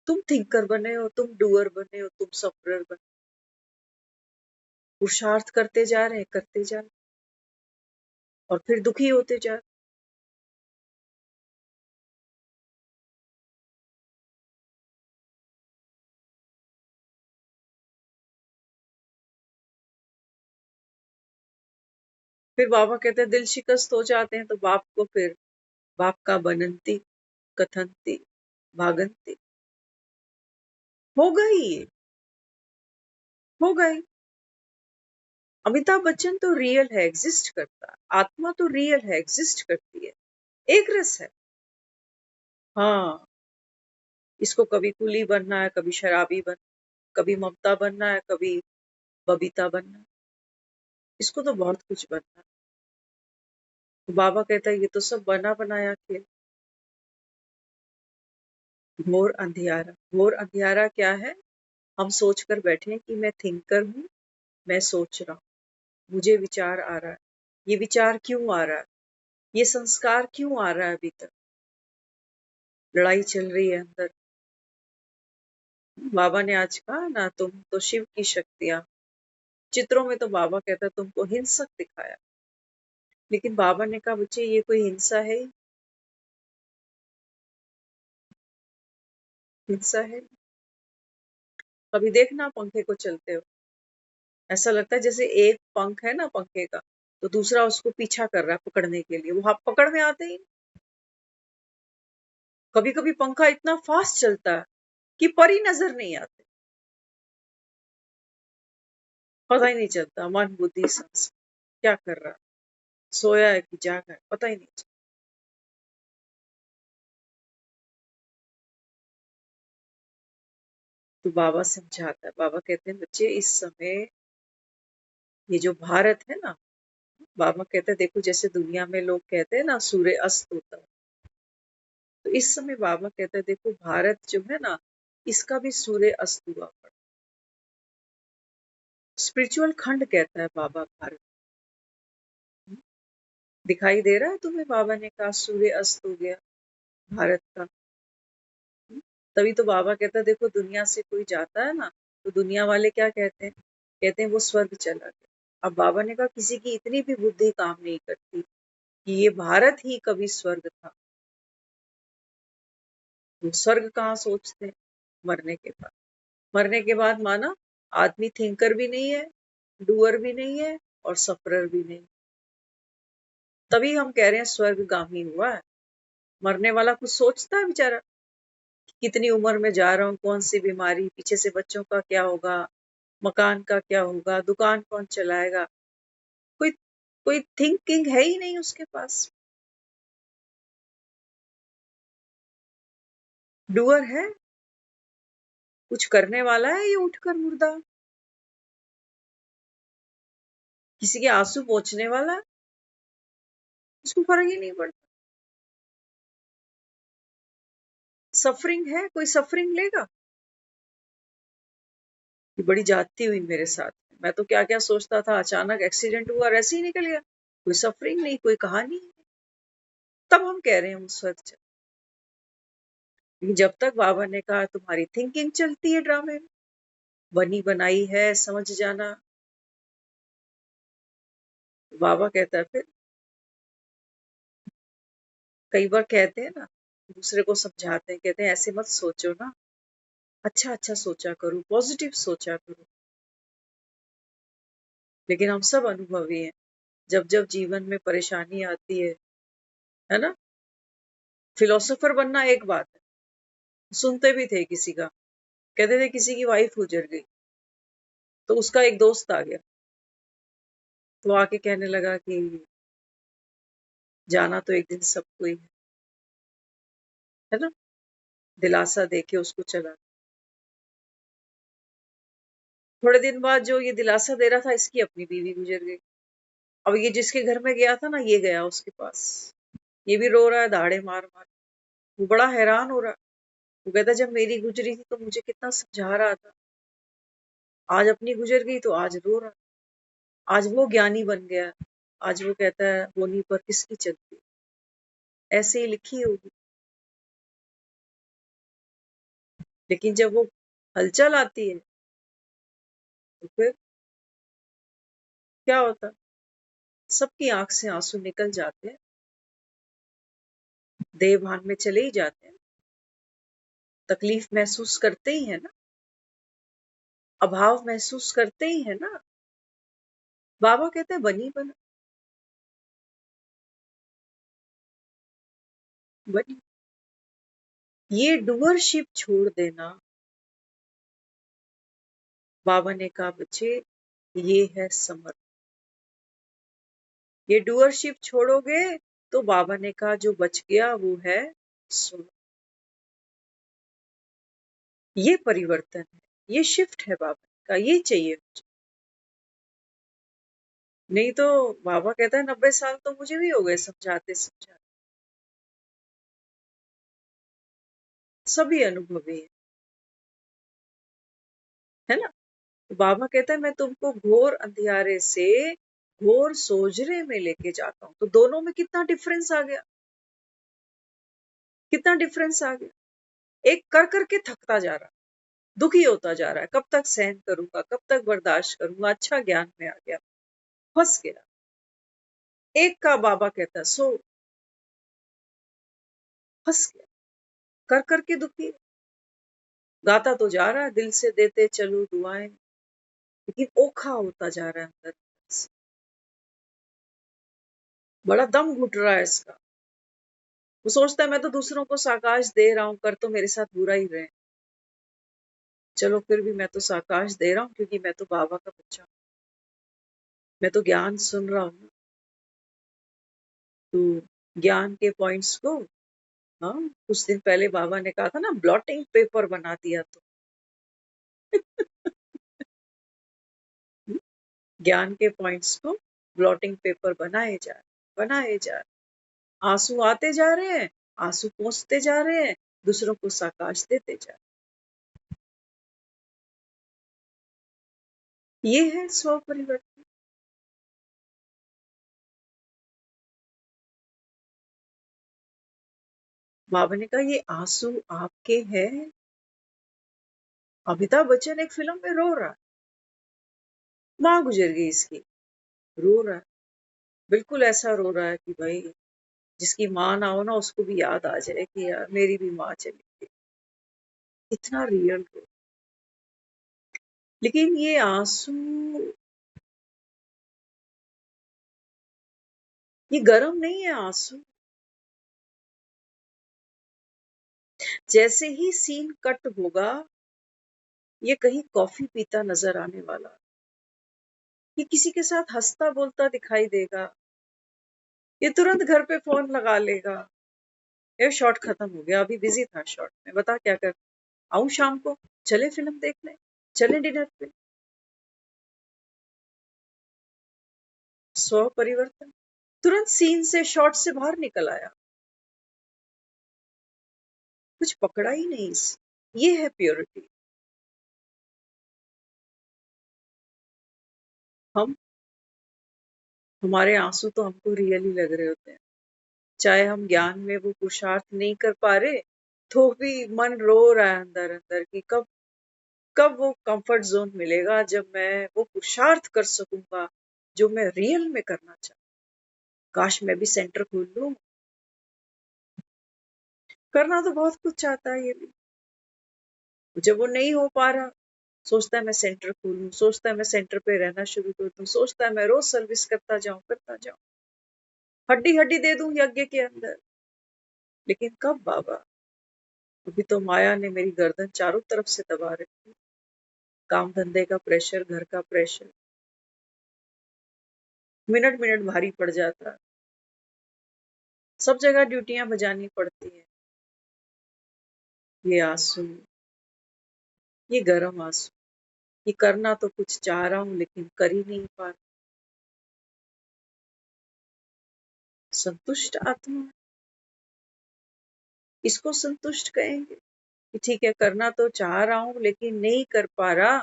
तुम थिंकर बने हो, तुम डूअर बने हो, तुम सफरर बने, पुरुषार्थ करते जा रहे हैं, करते जा रहे हैं, और फिर दुखी होते जा रहे हैं। फिर बाबा कहते हैं दिल शिकस्त हो जाते हैं तो बाप को फिर बाप का बनंती कथनती भागंती होगा ही, ये होगा ही। अमिताभ बच्चन तो रियल है, एग्जिस्ट करता है, आत्मा तो रियल है, एग्जिस्ट करती है, एक रस है। हाँ, इसको कभी कुली बनना है, कभी शराबी बनना, कभी ममता बनना है, कभी बबीता बनना है, इसको तो बहुत कुछ बनना है। तो बाबा कहता है ये तो सब बना बनाया खेल। घोर अंधियारा, घोर अंधियारा क्या है? हम सोच कर बैठे हैं कि मैं थिंकर हूँ, मैं सोच रहा हूँ, मुझे विचार आ रहा है। ये विचार क्यों आ रहा है? ये संस्कार क्यों आ रहा है? अभी तक लड़ाई चल रही है अंदर। बाबा ने आज कहा ना तुम तो शिव की शक्तियां, चित्रों में तो बाबा कहता तुमको हिंसक दिखाया, लेकिन बाबा ने कहा बच्चे ये कोई हिंसा है? हिंसा है? कभी देखना पंखे को चलते हो, ऐसा लगता है जैसे एक पंख है ना पंखे का, तो दूसरा उसको पीछा कर रहा है पकड़ने के लिए, वो हाथ पकड़ में आते ही। कभी कभी पंखा इतना फास्ट चलता है कि पर ही नजर नहीं आते, पता ही नहीं चलता मन बुद्धि संस क्या कर रहा है, सोया है कि जागा है, पता ही नहीं चलता। तो बाबा समझाता है, बाबा कहते हैं बच्चे इस समय ये जो भारत है ना, बाबा कहते हैं देखो जैसे दुनिया में लोग कहते हैं ना सूर्य अस्त होता है, तो इस समय बाबा कहते हैं देखो भारत जो है ना इसका भी सूर्य अस्त हुआ पड़ा। स्पिरिचुअल खंड कहता है बाबा भारत। दिखाई दे रहा है तुम्हें? बाबा ने कहा सूर्य अस्त हो गया भारत का। तभी तो बाबा कहता है देखो दुनिया से कोई जाता है ना तो दुनिया वाले क्या कहते हैं? कहते हैं वो स्वर्ग चला गया। अब बाबा ने कहा किसी की इतनी भी बुद्धि काम नहीं करती, कि ये भारत ही कभी स्वर्ग था। वो स्वर्ग कहाँ सोचते हैं? मरने के बाद। मरने के बाद माना आदमी थिंकर भी नहीं है, डूअर भी नहीं है और सफरर भी नहीं। तभी हम कह रहे हैं स्वर्गगामी हुआ है। मरने वाला कुछ सोचता है बेचारा? कितनी उम्र में जा रहा हूँ, कौन सी बीमारी, पीछे से बच्चों का क्या होगा, मकान का क्या होगा, दुकान कौन चलाएगा? कोई कोई थिंकिंग है ही नहीं उसके पास। डूअर है? कुछ करने वाला है ये उठकर मुर्दा? किसी के आंसू पोंछने वाला है? उसको फर्क ही नहीं पड़ता। सफरिंग है? कोई सफरिंग लेगा? ये बड़ी जाती हुई मेरे साथ। मैं तो क्या क्या सोचता था, अचानक एक्सीडेंट हुआ और ऐसे ही निकल गया। कोई सफरिंग नहीं, कोई कहानी नहीं। तब हम कह रहे हैं उस वक्त। जब तक बाबा ने कहा तुम्हारी थिंकिंग चलती है ड्रामे में, बनी बनाई है, समझ जाना। बाबा कहता है फिर, कई बार कहते हैं ना, दूसरे को समझाते हैं, कहते हैं ऐसे मत सोचो ना, अच्छा अच्छा सोचा करो, पॉजिटिव सोचा करो। लेकिन हम सब अनुभवी हैं। जब जब जीवन में परेशानी आती है ना? फिलोसोफर बनना एक बात है। सुनते भी थे किसी का, कहते थे किसी की वाइफ गुजर गई, तो उसका एक दोस्त आ गया, तो आके कहने लगा कि जाना तो एक दिन सबको ही है ना? दिलासा देके उसको चला। थोड़े दिन बाद जो ये दिलासा दे रहा था, इसकी अपनी बीवी गुजर गई। अब ये जिसके घर में गया था ना, ये गया उसके पास। ये भी रो रहा है दाढ़े मार मार। वो बड़ा हैरान हो रहा है। वो कहता जब मेरी गुजरी थी तो मुझे कितना समझा रहा था, आज अपनी गुजर गई तो आज रो रहा। आज वो ज्ञानी बन गया, आज वो कहता है होनी पर किसकी चलती। ऐसे ही लिखी होगी। लेकिन जब वो हलचल आती है तो फिर क्या होता? सबकी आंख से आंसू निकल जाते हैं, देह भान में चले ही जाते हैं, तकलीफ महसूस करते ही है ना, अभाव महसूस करते ही है ना। बाबा कहते हैं बनी बना, बनी। ये डूअरशिप छोड़ देना। बाबा ने कहा बच्चे, ये है समर्पण। ये डूअरशिप छोड़ोगे तो बाबा ने कहा जो बच गया वो है सुन। ये परिवर्तन है, ये शिफ्ट है बाबा का, ये चाहिए मुझे। नहीं तो बाबा कहता है 90 साल तो मुझे भी हो गए समझाते समझाते। सभी अनुभवी है ना? तो बाबा कहता है मैं तुमको घोर अंधियारे से घोर सोजरे में लेके जाता हूँ। तो दोनों में कितना डिफरेंस आ गया, कितना डिफरेंस आ गया। एक कर करके थकता जा रहा, दुखी होता जा रहा है, कब तक सहन करूंगा, कब तक बर्दाश्त करूंगा, अच्छा ज्ञान में आ गया, फंस गया। एक का बाबा कहता सो, फंस गया, कर करके दुखी, गाता तो जा रहा है, दिल से देते चलो दुआएं, लेकिन ओखा होता जा रहा है अंदर से। बड़ा दम घुट रहा है इसका। वो सोचता है मैं तो दूसरों को साकाश दे रहा हूँ, कर तो मेरे साथ बुरा ही रहे, चलो फिर भी मैं तो साकाश दे रहा हूँ क्योंकि मैं तो बाबा का बच्चा हूँ, मैं तो ज्ञान सुन रहा हूँ। तो ज्ञान के पॉइंट्स को, हाँ, कुछ दिन पहले बाबा ने कहा था ना ब्लॉटिंग पेपर बना दिया तो ज्ञान के पॉइंट्स को ब्लॉटिंग पेपर बनाए जा रहे, आंसू आते जा रहे हैं, आंसू पोंछते जा रहे हैं, दूसरों को साकाश देते जा रहे हैं। ये है स्व परिवर्तन। बाबा ने कहा ये आंसू आपके हैं। अमिताभ बच्चन एक फिल्म में रो रहा है, माँ गुजर गई इसकी, रो रहा है। बिल्कुल ऐसा रो रहा है कि भाई जिसकी माँ ना हो ना उसको भी याद आ जाए कि यार मेरी भी माँ चली गई। इतना रियल रो। लेकिन ये आंसू, ये गर्म नहीं है आंसू। जैसे ही सीन कट होगा, ये कहीं कॉफी पीता नजर आने वाला, ये किसी के साथ हंसता बोलता दिखाई देगा, ये तुरंत घर पे फोन लगा लेगा। ये शॉट खत्म हो गया, अभी बिजी था शॉट में, बता क्या कर, आऊं शाम को, चले फिल्म देखने, चले डिनर पे। स्व परिवर्तन तुरंत सीन से शॉट से बाहर निकल आया, कुछ पकड़ा ही नहीं। ये है प्योरिटी। हम हमारे आंसू तो हमको रियली लग रहे होते हैं, चाहे हम ज्ञान में वो पुरुषार्थ नहीं कर पा रहे, तो भी मन रो रहा है अंदर अंदर कि कब कब वो कंफर्ट जोन मिलेगा जब मैं वो पुरुषार्थ कर सकूंगा जो मैं रियल में करना चाहता। काश मैं भी सेंटर खोल लूं। करना तो बहुत कुछ चाहता है ये भी, जब वो नहीं हो पा रहा, सोचता है मैं सेंटर खोलूं, सोचता है मैं सेंटर पे रहना शुरू कर दूं, सोचता है मैं रोज सर्विस करता जाऊं, हड्डी हड्डी दे दूं यज्ञ के अंदर। लेकिन कब बाबा, अभी तो माया ने मेरी गर्दन चारों तरफ से दबा रखी, काम धंधे का प्रेशर, घर का प्रेशर, मिनट मिनट भारी पड़ जाता है, सब जगह ड्यूटियां बजानी पड़ती हैं। ये आंसू, ये गर्म आंसू, ये करना तो कुछ चाह रहा हूं लेकिन कर ही नहीं पा रहा। संतुष्ट आत्मा, इसको संतुष्ट कहेंगे कि ठीक है करना तो चाह रहा हूं लेकिन नहीं कर पा रहा,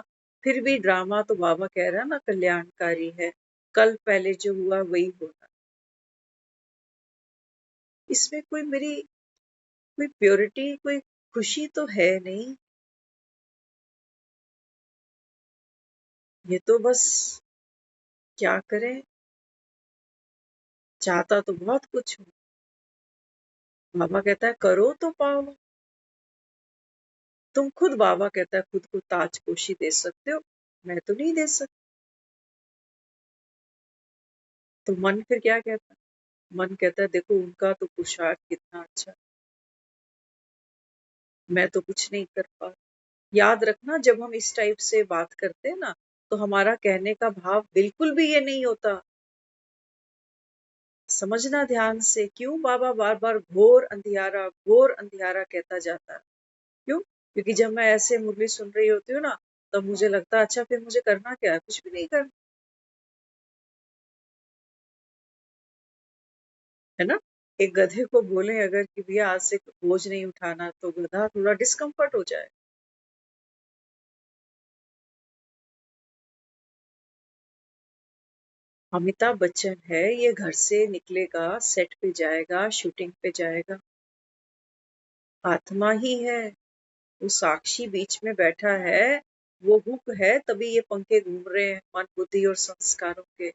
फिर भी ड्रामा तो बाबा कह रहा है ना कल्याणकारी है, कल पहले जो हुआ वही होना। इसमें कोई मेरी कोई प्योरिटी, कोई खुशी तो है नहीं। ये तो बस क्या करें, चाहता तो बहुत कुछ हूँ। बाबा कहता है करो तो पाओ। तुम खुद, बाबा कहता है, खुद को ताजपोशी दे सकते हो, मैं तो नहीं दे सकती। तो मन फिर क्या कहता है, मन कहता है देखो उनका तो पुरुषार्थ कितना अच्छा है, मैं तो कुछ नहीं कर पा। याद रखना जब हम इस टाइप से बात करते हैं ना, तो हमारा कहने का भाव बिल्कुल भी ये नहीं होता। समझना ध्यान से, क्यों बाबा बार बार घोर अंधियारा कहता जाता है। क्यों? क्योंकि जब मैं ऐसे मुरली सुन रही होती हूँ ना, तब मुझे लगता है अच्छा फिर मुझे करना क्या है, कुछ भी नहीं करना, है ना। एक गधे को बोले अगर कि भैया आज से बोझ नहीं उठाना, तो गधा थोड़ा डिस्कम्फर्ट हो जाए। अमिताभ बच्चन है, ये घर से निकलेगा, सेट पे जाएगा, शूटिंग पे जाएगा, आत्मा ही है, वो साक्षी बीच में बैठा है, वो हुक है, तभी ये पंखे घूम रहे हैं मन बुद्धि और संस्कारों के।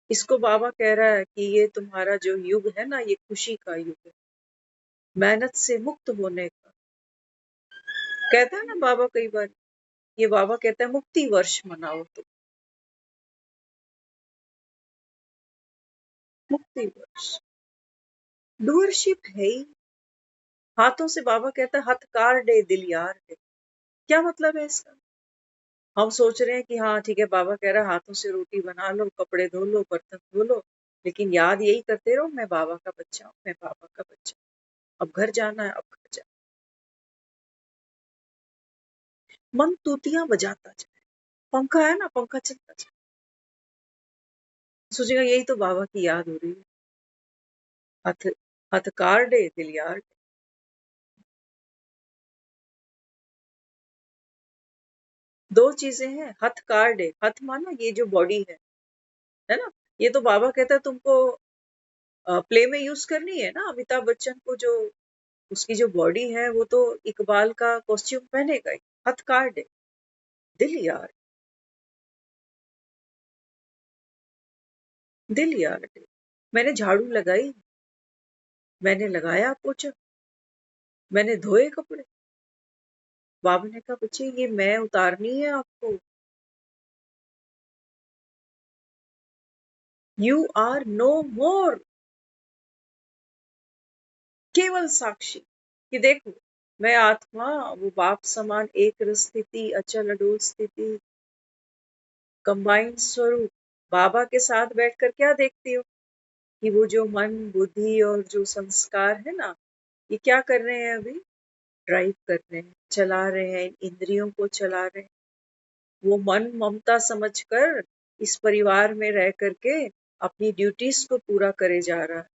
इसको बाबा कह रहा है कि ये तुम्हारा जो युग है ना, ये खुशी का युग है, मेहनत से मुक्त होने का। कहता है ना बाबा कई बार, ये बाबा कहता है मुक्ति वर्ष मनाओ तुम, मुक्ति वर्ष। डूअरशिप है ही। हाथों से, बाबा कहता है हथकार डे दिल यार डे। क्या मतलब है इसका? हम सोच रहे हैं कि हाँ ठीक है, बाबा कह रहा है हाथों से रोटी बना लो, कपड़े धो लो, बर्तन धो लो, लेकिन याद यही करते रहो मैं बाबा का बच्चा हूँ, मैं बाबा का बच्चा हूँ, अब घर जाना है, अब घर जाना। मन तूतियां बजाता जाए, पंखा है ना, पंखा चलता जाए, सोचेगा यही तो बाबा की याद हो रही है। हथ हथकार डे दिल यार डे। दो चीजें हैं, हथकार डे, हथ माना ये जो बॉडी है ना, ये तो बाबा कहता है तुमको प्ले में यूज करनी है ना। अमिताभ बच्चन को जो, उसकी जो बॉडी है वो तो इकबाल का कॉस्ट्यूम पहनेगा ही। हथकार डे दिल यार, दिल यार, मैंने झाड़ू लगाई, मैंने लगाया पोछा, मैंने धोए कपड़े। बाबा ने कहा बच्चे ये मैं उतारनी है आपको। यू आर नो मोर। केवल साक्षी कि देखो मैं आत्मा, वो बाप समान एक रस स्थिति, अचल अडोल स्थिति, कंबाइंड स्वरूप। बाबा के साथ बैठकर क्या देखती हो कि वो जो मन बुद्धि और जो संस्कार है ना, ये क्या कर रहे हैं अभी, ड्राइव कर रहे हैं, चला रहे हैं, इन इंद्रियों को चला रहे हैं। वो मन ममता समझकर इस परिवार में रह करके अपनी ड्यूटीज को पूरा करे जा रहा है।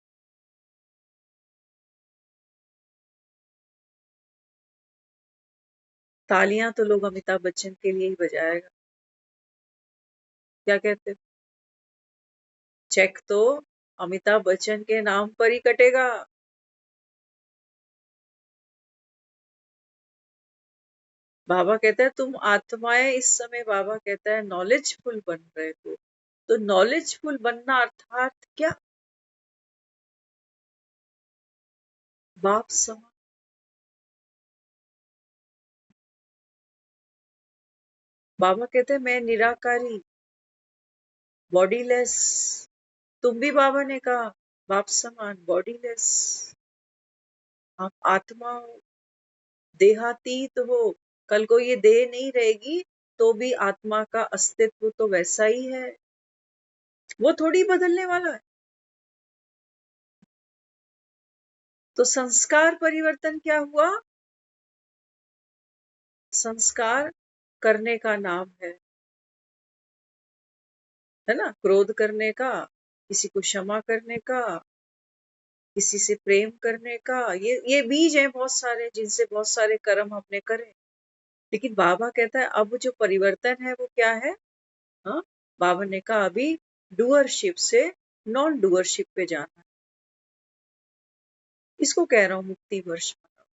तालियां तो लोग अमिताभ बच्चन के लिए ही बजाएगा। क्या कहते हो? चेक तो अमिताभ बच्चन के नाम पर ही कटेगा। बाबा कहता है तुम आत्माएं इस समय, बाबा कहता है नॉलेजफुल बन रहे हो। तो नॉलेजफुल बनना अर्थात क्या? बाप समान। बाबा कहते हैं मैं निराकारी, बॉडीलेस। तुम भी बाबा ने कहा बाप समान बॉडीलेस। आप आत्मा हो, देहातीत हो। कल को ये देह नहीं रहेगी तो भी आत्मा का अस्तित्व तो वैसा ही है, वो थोड़ी बदलने वाला है। तो संस्कार परिवर्तन क्या हुआ? संस्कार करने का नाम है ना, क्रोध करने का, किसी को क्षमा करने का, किसी से प्रेम करने का। ये बीज हैं बहुत सारे, जिनसे बहुत सारे कर्म हमने करे। लेकिन बाबा कहता है अब जो परिवर्तन है वो क्या है? हाँ, बाबा ने कहा अभी डूअरशिप से नॉन डूअरशिप पे जाना है। इसको कह रहा हूँ मुक्ति वर्ष मनाओ।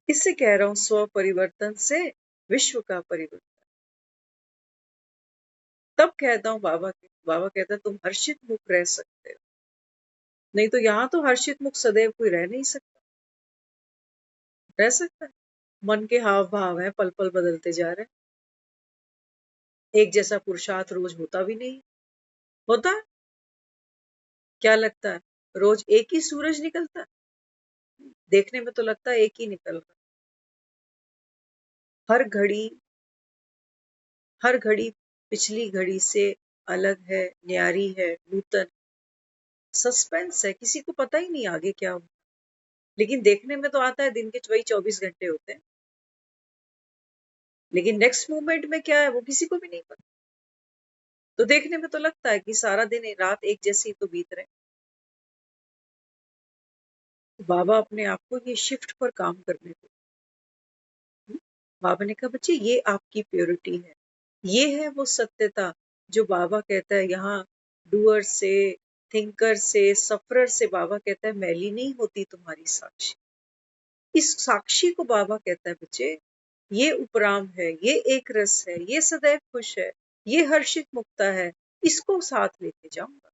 इससे कह रहा हूँ स्व परिवर्तन से विश्व का परिवर्तन। तब कहता हूँ बाबा कहता है तुम हर्षित मुख रह सकते हो। नहीं तो यहाँ तो हर्षित मुख सदैव कोई रह नहीं सकता। रह सकता है? मन के हाव भाव हैं, पल पल बदलते जा रहे हैं। एक जैसा पुरुषार्थ रोज होता भी नहीं। होता है? क्या लगता है रोज एक ही सूरज निकलता है? देखने में तो लगता है एक ही निकल रहा है। हर घड़ी पिछली घड़ी से अलग है, न्यारी है, नूतन। सस्पेंस है, किसी को पता ही नहीं आगे क्या हो। लेकिन देखने में तो आता है दिन के वही 24 घंटे होते हैं, लेकिन नेक्स्ट मोमेंट में क्या है वो किसी को भी नहीं पता। तो देखने में तो लगता है कि सारा दिन रात एक जैसी तो बीत रहे। तो बाबा अपने आप को ये शिफ्ट पर काम करने को। बाबा ने कहा बच्चे ये आपकी प्योरिटी है, ये है वो सत्यता जो बाबा कहता है यहाँ डूअर से, थिंकर से, सफरर से बाबा कहता है मैली नहीं होती तुम्हारी साक्षी। इस साक्षी को बाबा कहता है बच्चे ये उपराम है, ये एक रस है, ये सदैव खुश है, ये हर्षित मुक्ता है। इसको साथ लेके जाऊंगा।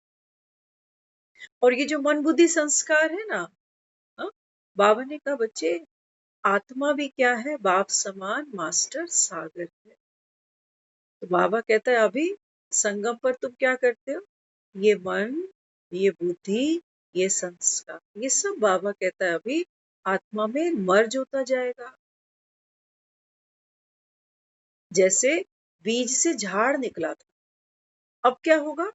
और ये जो मन बुद्धि संस्कार है ना, हाँ, बाबा ने कहा बच्चे आत्मा भी क्या है, बाप समान मास्टर सागर है। तो बाबा कहता है अभी संगम पर तुम क्या करते हो? ये मन, ये बुद्धि, ये संस्कार, ये सब बाबा कहता है अभी आत्मा में मर्ज होता जाएगा। जैसे बीज से झाड़ निकला था, अब क्या होगा?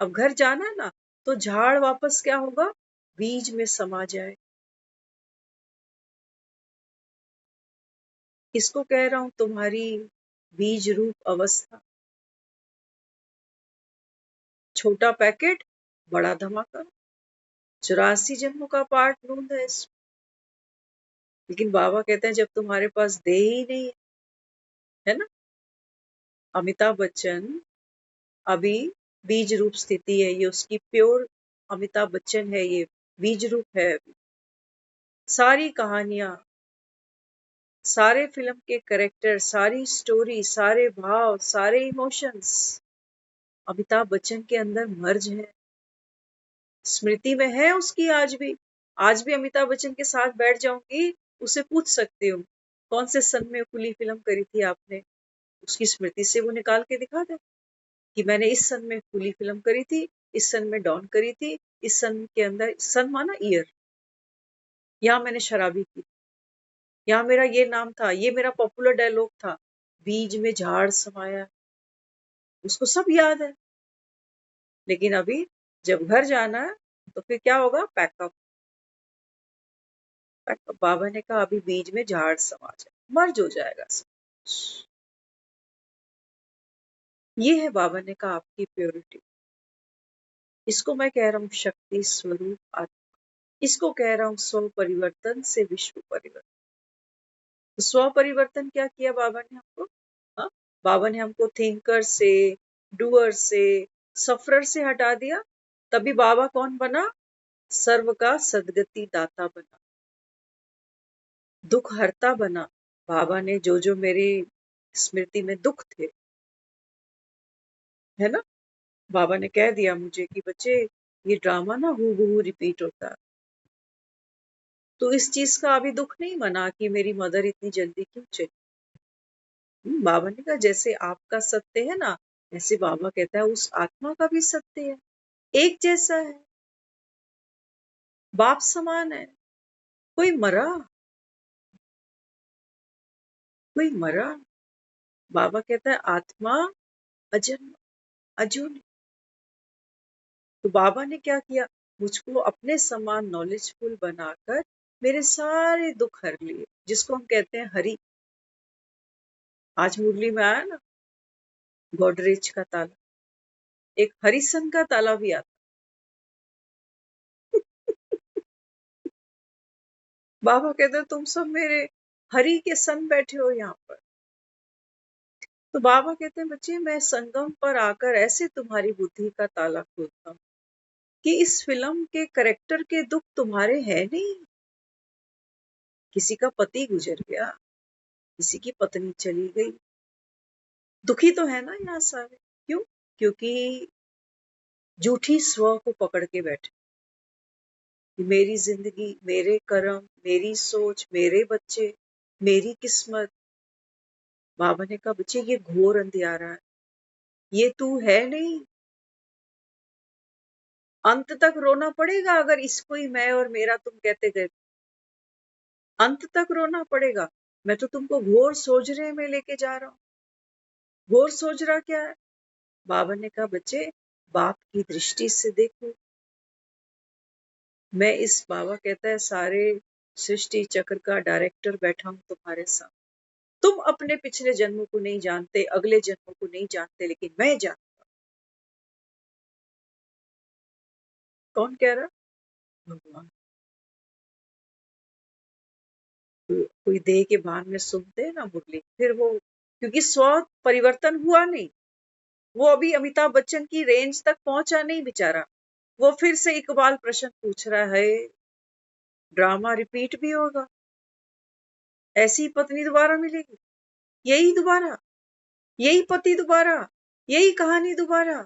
अब घर जाना है ना, तो झाड़ वापस क्या होगा? बीज में समा जाए। इसको कह रहा हूं तुम्हारी बीज रूप अवस्था। छोटा पैकेट, बड़ा धमाका। 84 जन्मों का पार्ट ढूंढ है इसमें। लेकिन बाबा कहते हैं जब तुम्हारे पास देह ही नहीं है ना। अमिताभ बच्चन अभी बीज रूप स्थिति है, ये उसकी प्योर अमिताभ बच्चन है, ये बीज रूप है अभी। सारी कहानियां, सारे फिल्म के कैरेक्टर, सारी स्टोरी, सारे भाव, सारे इमोशंस अमिताभ बच्चन के अंदर मर्ज है, स्मृति में है उसकी आज भी अमिताभ बच्चन के साथ बैठ जाऊंगी, उसे पूछ सकती हूँ कौन से सन में खुली फिल्म करी थी आपने, उसकी स्मृति से वो निकाल के दिखा दे कि मैंने इस सन में खुली फिल्म करी थी, इस सन में डॉन करी थी, इस सन के अंदर, सन माना ईयर, यहाँ मैंने शराबी की, यहाँ मेरा ये नाम था, ये मेरा पॉपुलर डायलॉग था, बीज में झाड़ समाया, उसको सब याद है। लेकिन अभी जब घर जाना है तो फिर क्या होगा, पैकअप। बाबा ने कहा अभी बीज में झाड़ समा जाए, मर्ज हो जाएगा सब। ये है बाबा ने कहा आपकी प्योरिटी। इसको मैं कह रहा हूँ शक्ति स्वरूप आत्मा, इसको कह रहा हूँ स्व परिवर्तन से विश्व परिवर्तन। तो स्व परिवर्तन क्या किया बाबा ने हमको? हाँ, बाबा ने हमको थिंकर से, डूअर से, सफरर से हटा दिया। तभी बाबा कौन बना? सर्व का सदगति दाता बना, दुख हरता बना। बाबा ने जो जो मेरी स्मृति में दुख थे, है ना, बाबा ने कह दिया मुझे कि बच्चे ये ड्रामा ना हूबहू रिपीट होता है। तो इस चीज का अभी दुख नहीं मना कि मेरी मदर इतनी जल्दी क्यों चली। बाबा ने कहा जैसे आपका सत्य है ना, ऐसे बाबा कहता है उस आत्मा का भी सत्य है, एक जैसा है, बाप समान है। कोई मरा, कोई मरा। बाबा कहता है आत्मा अजन्मा, अजूनी। तो बाबा ने क्या किया, मुझको अपने समान नॉलेजफुल बनाकर मेरे सारे दुख हर लिए, जिसको हम कहते हैं हरि। आज मुरली में आया ना, गोडरेज का ताला, एक हरिसन का ताला भी आता। बाबा कहते हैं तुम सब मेरे हरि के संग बैठे हो यहाँ पर। तो बाबा कहते हैं बच्चे मैं संगम पर आकर ऐसे तुम्हारी बुद्धि का ताला खोलता हूँ कि इस फिल्म के करेक्टर के दुख तुम्हारे है नहीं। किसी का पति गुजर गया, किसी की पत्नी चली गई, दुखी तो है ना यहाँ सारे। क्यों? क्योंकि झूठी स्व को पकड़ के बैठे, मेरी जिंदगी, मेरे कर्म, मेरी सोच, मेरे बच्चे, मेरी किस्मत। बाबा ने कहा बच्चे ये घोर अंधियारा है, ये तू है नहीं। अंत तक रोना पड़ेगा अगर इसको ही मैं और मेरा तुम कहते गए, अंत तक रोना पड़ेगा। मैं तो तुमको घोर सोजरे में लेके जा रहा हूँ। घोर सोजरा क्या है? बाबा ने कहा बच्चे बाप की दृष्टि से देखो। मैं इस, बाबा कहता है सारे सृष्टि चक्र का डायरेक्टर बैठा हूं तुम्हारे साथ। तुम अपने पिछले जन्मों को नहीं जानते, अगले जन्मों को नहीं जानते, लेकिन मैं जानता। कौन कह रहा? भगवान। कोई देह के भान में सुनते हैं ना मुरली, फिर वो, क्योंकि स्व परिवर्तन हुआ नहीं, वो अभी अमिताभ बच्चन की रेंज तक पहुंचा नहीं बेचारा। वो फिर से इकबाल प्रश्न पूछ रहा है, ड्रामा रिपीट भी होगा, ऐसी पत्नी दोबारा मिलेगी, यही दोबारा, यही पति दोबारा, यही कहानी दोबारा।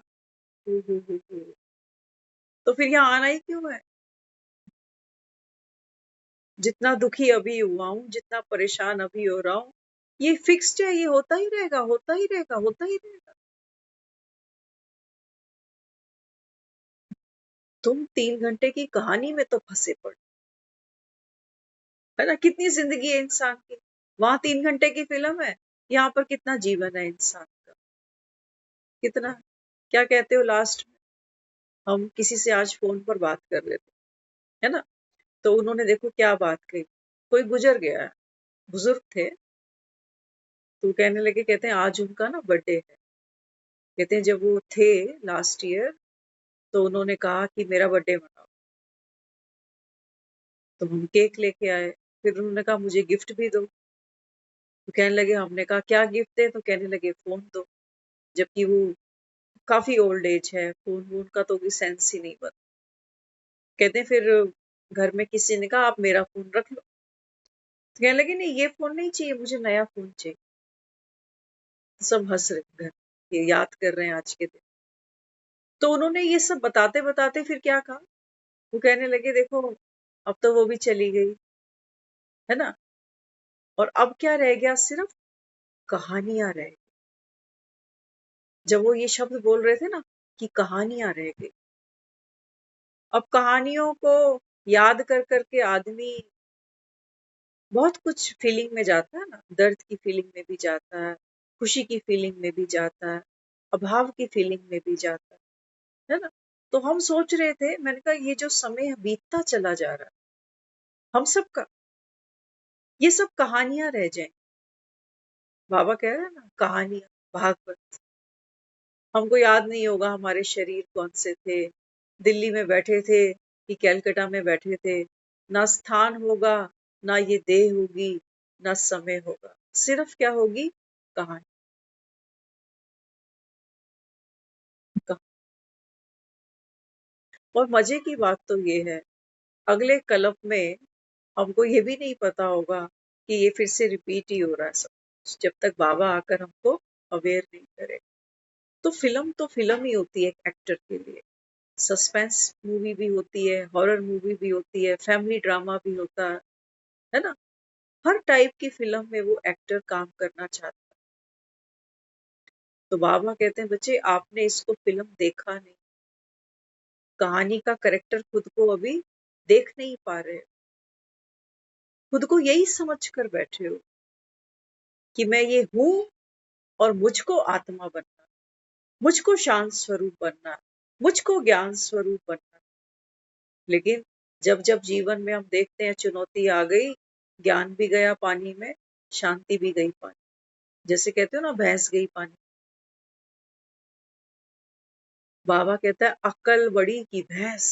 तो फिर यहाँ आना ही क्यों है? जितना दुखी अभी हुआ हूं, जितना परेशान अभी हो रहा हूं, ये फिक्स्ड है, ये होता ही रहेगा, होता ही रहेगा, होता ही रहेगा। तुम 3 घंटे की कहानी में तो फंसे पड़े, है ना? कितनी जिंदगी है इंसान की, वहां 3 घंटे की फिल्म है, यहाँ पर कितना जीवन है इंसान का, कितना। क्या कहते हो लास्ट में, हम किसी से आज फोन पर बात कर लेते, है ना, तो उन्होंने देखो क्या बात कही, कोई गुजर गया है, बुजुर्ग थे, तो कहने लगे, कहते हैं आज उनका ना बर्थडे है। कहते हैं जब वो थे लास्ट ईयर, तो उन्होंने कहा कि मेरा बर्थडे मनाओ, तो हम केक लेके आए, फिर उन्होंने कहा मुझे गिफ्ट भी दो। तो कहने लगे, हमने कहा क्या गिफ्ट है, तो कहने लगे फोन दो, जबकि वो काफी ओल्ड एज है, फोन वोन का तो कोई सेंस ही नहीं बना। कहते हैं फिर घर में किसी ने कहा आप मेरा फोन रख लो, तो कहने लगे नहीं ये फोन नहीं चाहिए, मुझे नया फोन चाहिए। तो सब हंस रहे घर, ये याद कर रहे हैं आज के दिन। तो उन्होंने ये सब बताते बताते फिर क्या कहा, वो कहने लगे देखो अब तो वो भी चली गई, है ना, और अब क्या रह गया, सिर्फ कहानियां रह गई। जब वो ये शब्द बोल रहे थे ना कि कहानियां रह गई, अब कहानियों को याद कर करके आदमी बहुत कुछ फीलिंग में जाता है ना, दर्द की फीलिंग में भी जाता है, खुशी की फीलिंग में भी जाता है, अभाव की फीलिंग में भी जाता है ना। तो हम सोच रहे थे, मैंने कहा ये जो समय बीतता चला जा रहा है हम सबका, ये सब कहानियां रह जाएं। बाबा कह रहे हैं ना, कहानियां, भागवत। हमको याद नहीं होगा हमारे शरीर कौन से थे, दिल्ली में बैठे थे कि कैलकाटा में बैठे थे, ना स्थान होगा, ना ये देह होगी, ना समय होगा, सिर्फ क्या होगी, कहानी। और मजे की बात तो ये है, अगले कल्प में हमको ये भी नहीं पता होगा कि ये फिर से रिपीट ही हो रहा है सब कुछ, जब तक बाबा आकर हमको अवेयर नहीं करे। तो फिल्म ही होती है एक एक्टर के लिए। सस्पेंस मूवी भी होती है, हॉरर मूवी भी होती है, फैमिली ड्रामा भी होता है ना। हर टाइप की फिल्म में वो एक्टर काम करना चाहता है। तो बाबा कहते हैं बच्चे आपने इसको फिल्म देखा नहीं, कहानी का करेक्टर खुद को अभी देख नहीं पा रहे, खुद को यही समझ कर बैठे हो कि मैं ये हूं और मुझको आत्मा बनना, मुझको शांत स्वरूप बनना, मुझको ज्ञान स्वरूप बनना। लेकिन जब जब जीवन में हम देखते हैं चुनौती आ गई, ज्ञान भी गया पानी में, शांति भी गई पानी, जैसे कहते हो ना भैंस गई पानी। बाबा कहता है अक्ल बड़ी की भैंस,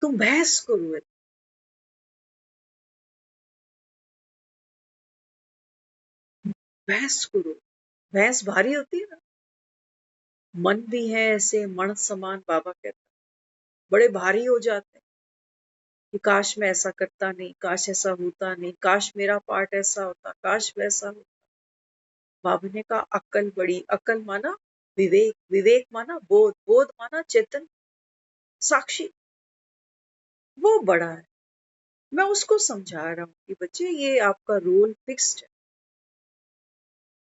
तुम भैंस को रुए, भैंस को रुए। भैंस भारी होती है ना, मन भी है ऐसे मण समान, बाबा कहता है बड़े भारी हो जाते हैं कि काश मैं ऐसा करता नहीं, काश ऐसा होता नहीं, काश मेरा पार्ट ऐसा होता, काश वैसा होता। बाबा ने कहा अक्ल बड़ी, अक्ल माना विवेक, विवेक माना बोध, बोध माना चेतन साक्षी, वो बड़ा है। मैं उसको समझा रहा हूँ कि बच्चे ये आपका रोल फिक्स्ड है।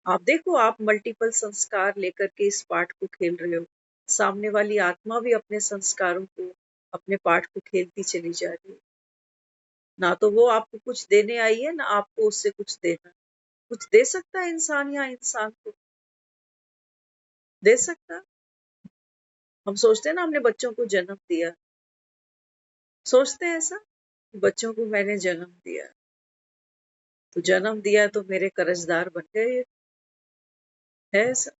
आप देखो आप मल्टीपल संस्कार लेकर के इस पार्ट को खेल रहे हो, सामने वाली आत्मा भी अपने संस्कारों को, अपने पार्ट को खेलती चली जा रही है। ना तो वो आपको कुछ देने आई है, ना आपको उससे कुछ देना। कुछ दे सकता है इंसान या इंसान को दे सकता है। हम सोचते हैं ना हमने बच्चों को जन्म दिया, सोचते हैं ऐसा कि बच्चों को मैंने जन्म दिया, तो जन्म दिया तो मेरे कर्जदार बन गए, है ऐसा।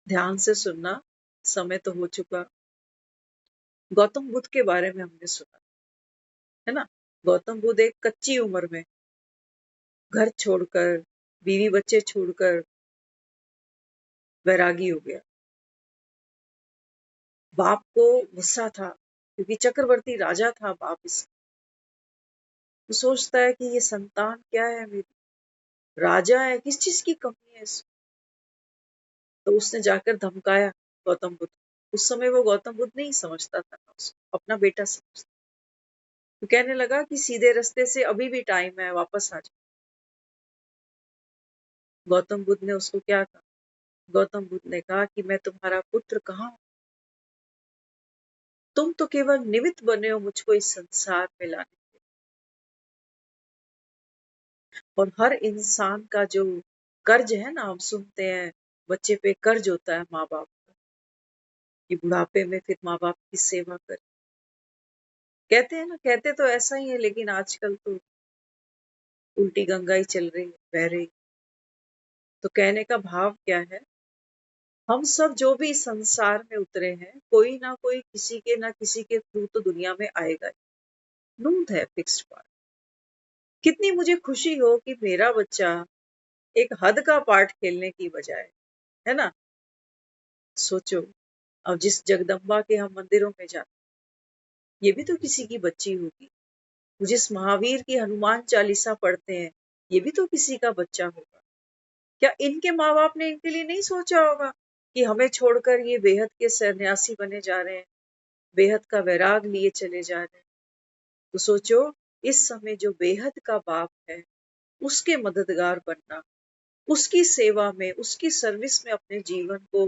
ध्यान से सुनना, समय तो हो चुका। गौतम बुद्ध के बारे में हमने सुना, है ना। गौतम बुद्ध एक कच्ची उम्र में घर छोड़कर, बीवी बच्चे छोड़कर वैरागी हो गया। बाप को गुस्सा था क्योंकि चक्रवर्ती राजा था बाप, इस वो सोचता है कि ये संतान क्या है मेरी, राजा है, किस चीज की कमी है इसमें। तो उसने जाकर धमकाया गौतम बुद्ध। उस समय वो गौतम बुद्ध नहीं समझता था ना, उसको अपना बेटा समझता। तो कहने लगा कि सीधे रास्ते से अभी भी टाइम है, वापस आ जाओ। गौतम बुद्ध ने उसको क्या कहा, गौतम बुद्ध ने कहा कि मैं तुम्हारा पुत्र कहाँ हूं, तुम तो केवल निमित्त बने हो मुझको इस संसार में लाने के। और हर इंसान का जो कर्ज है ना, हम सुनते हैं बच्चे पे कर्ज होता है माँ बाप का, कि बुढ़ापे में फिर माँ बाप की सेवा करे। कहते हैं ना, कहते तो ऐसा ही है, लेकिन आजकल तो उल्टी गंगा ही चल रही है, बह रही। तो कहने का भाव क्या है, हम सब जो भी इस संसार में उतरे हैं, कोई ना कोई किसी के ना किसी के थ्रू तो दुनिया में आएगा ही। नूंद है, फिक्स्ड पार्ट। कितनी मुझे खुशी हो कि मेरा बच्चा एक हद का पार्ट खेलने की बजाय, है ना, सोचो अब जिस जगदम्बा के हम मंदिरों में जाते, ये भी तो किसी की बच्ची होगी। जिस महावीर की हनुमान चालीसा पढ़ते हैं, ये भी तो किसी का बच्चा होगा। क्या इनके माँ बाप ने इनके लिए नहीं सोचा होगा कि हमें छोड़कर ये बेहद के सन्यासी बने जा रहे हैं, बेहद का वैराग लिए चले जा रहे हैं। तो सोचो, इस समय जो बेहद का बाप है उसके मददगार बनना, उसकी सेवा में, उसकी सर्विस में अपने जीवन को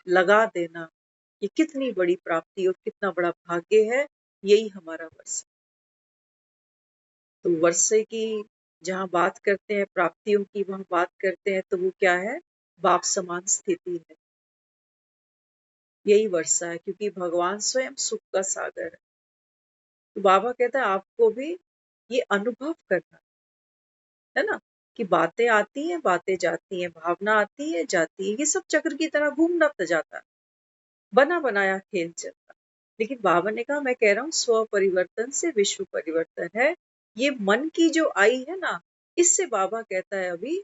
लगा देना, ये कितनी बड़ी प्राप्ति और कितना बड़ा भाग्य है। यही हमारा वर्ष। तो वर्षे की जहाँ बात करते हैं, प्राप्तियों की वहां बात करते हैं, तो वो क्या है? बाप समान स्थिति है। यही वर्षा है, क्योंकि भगवान स्वयं सुख का सागर है। तो बाबा कहता है आपको भी ये अनुभव करना है ना, कि बातें आती हैं, बातें जाती हैं, भावना आती है, जाती है, ये सब चक्र की तरह घूमना तो जाता है, बना बनाया खेल चलता। लेकिन बाबा ने कहा, मैं कह रहा हूँ स्व परिवर्तन से विश्व परिवर्तन है। ये मन की जो आई है ना, इससे बाबा कहता है अभी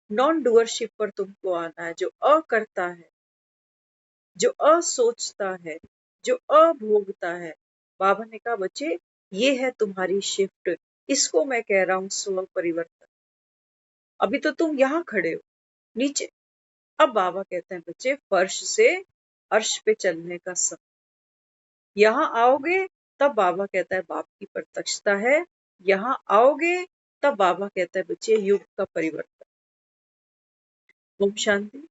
नॉन डूअरशिप पर तुमको आना है, जो अकर्ता है, जो असोचता है, जो अभोगता है। बाबा ने कहा बच्चे, ये है तुम्हारी शिफ्ट, इसको मैं कह रहा हूँ स्व परिवर्तन। अभी तो तुम यहाँ खड़े हो नीचे, अब बाबा कहते हैं बच्चे फर्श से अर्श पे चलने का समय। यहाँ आओगे तब बाबा कहता है बाप की प्रत्यक्षता है, यहाँ आओगे तब बाबा कहता है बच्चे युग का परिवर्तन। ओम शांति।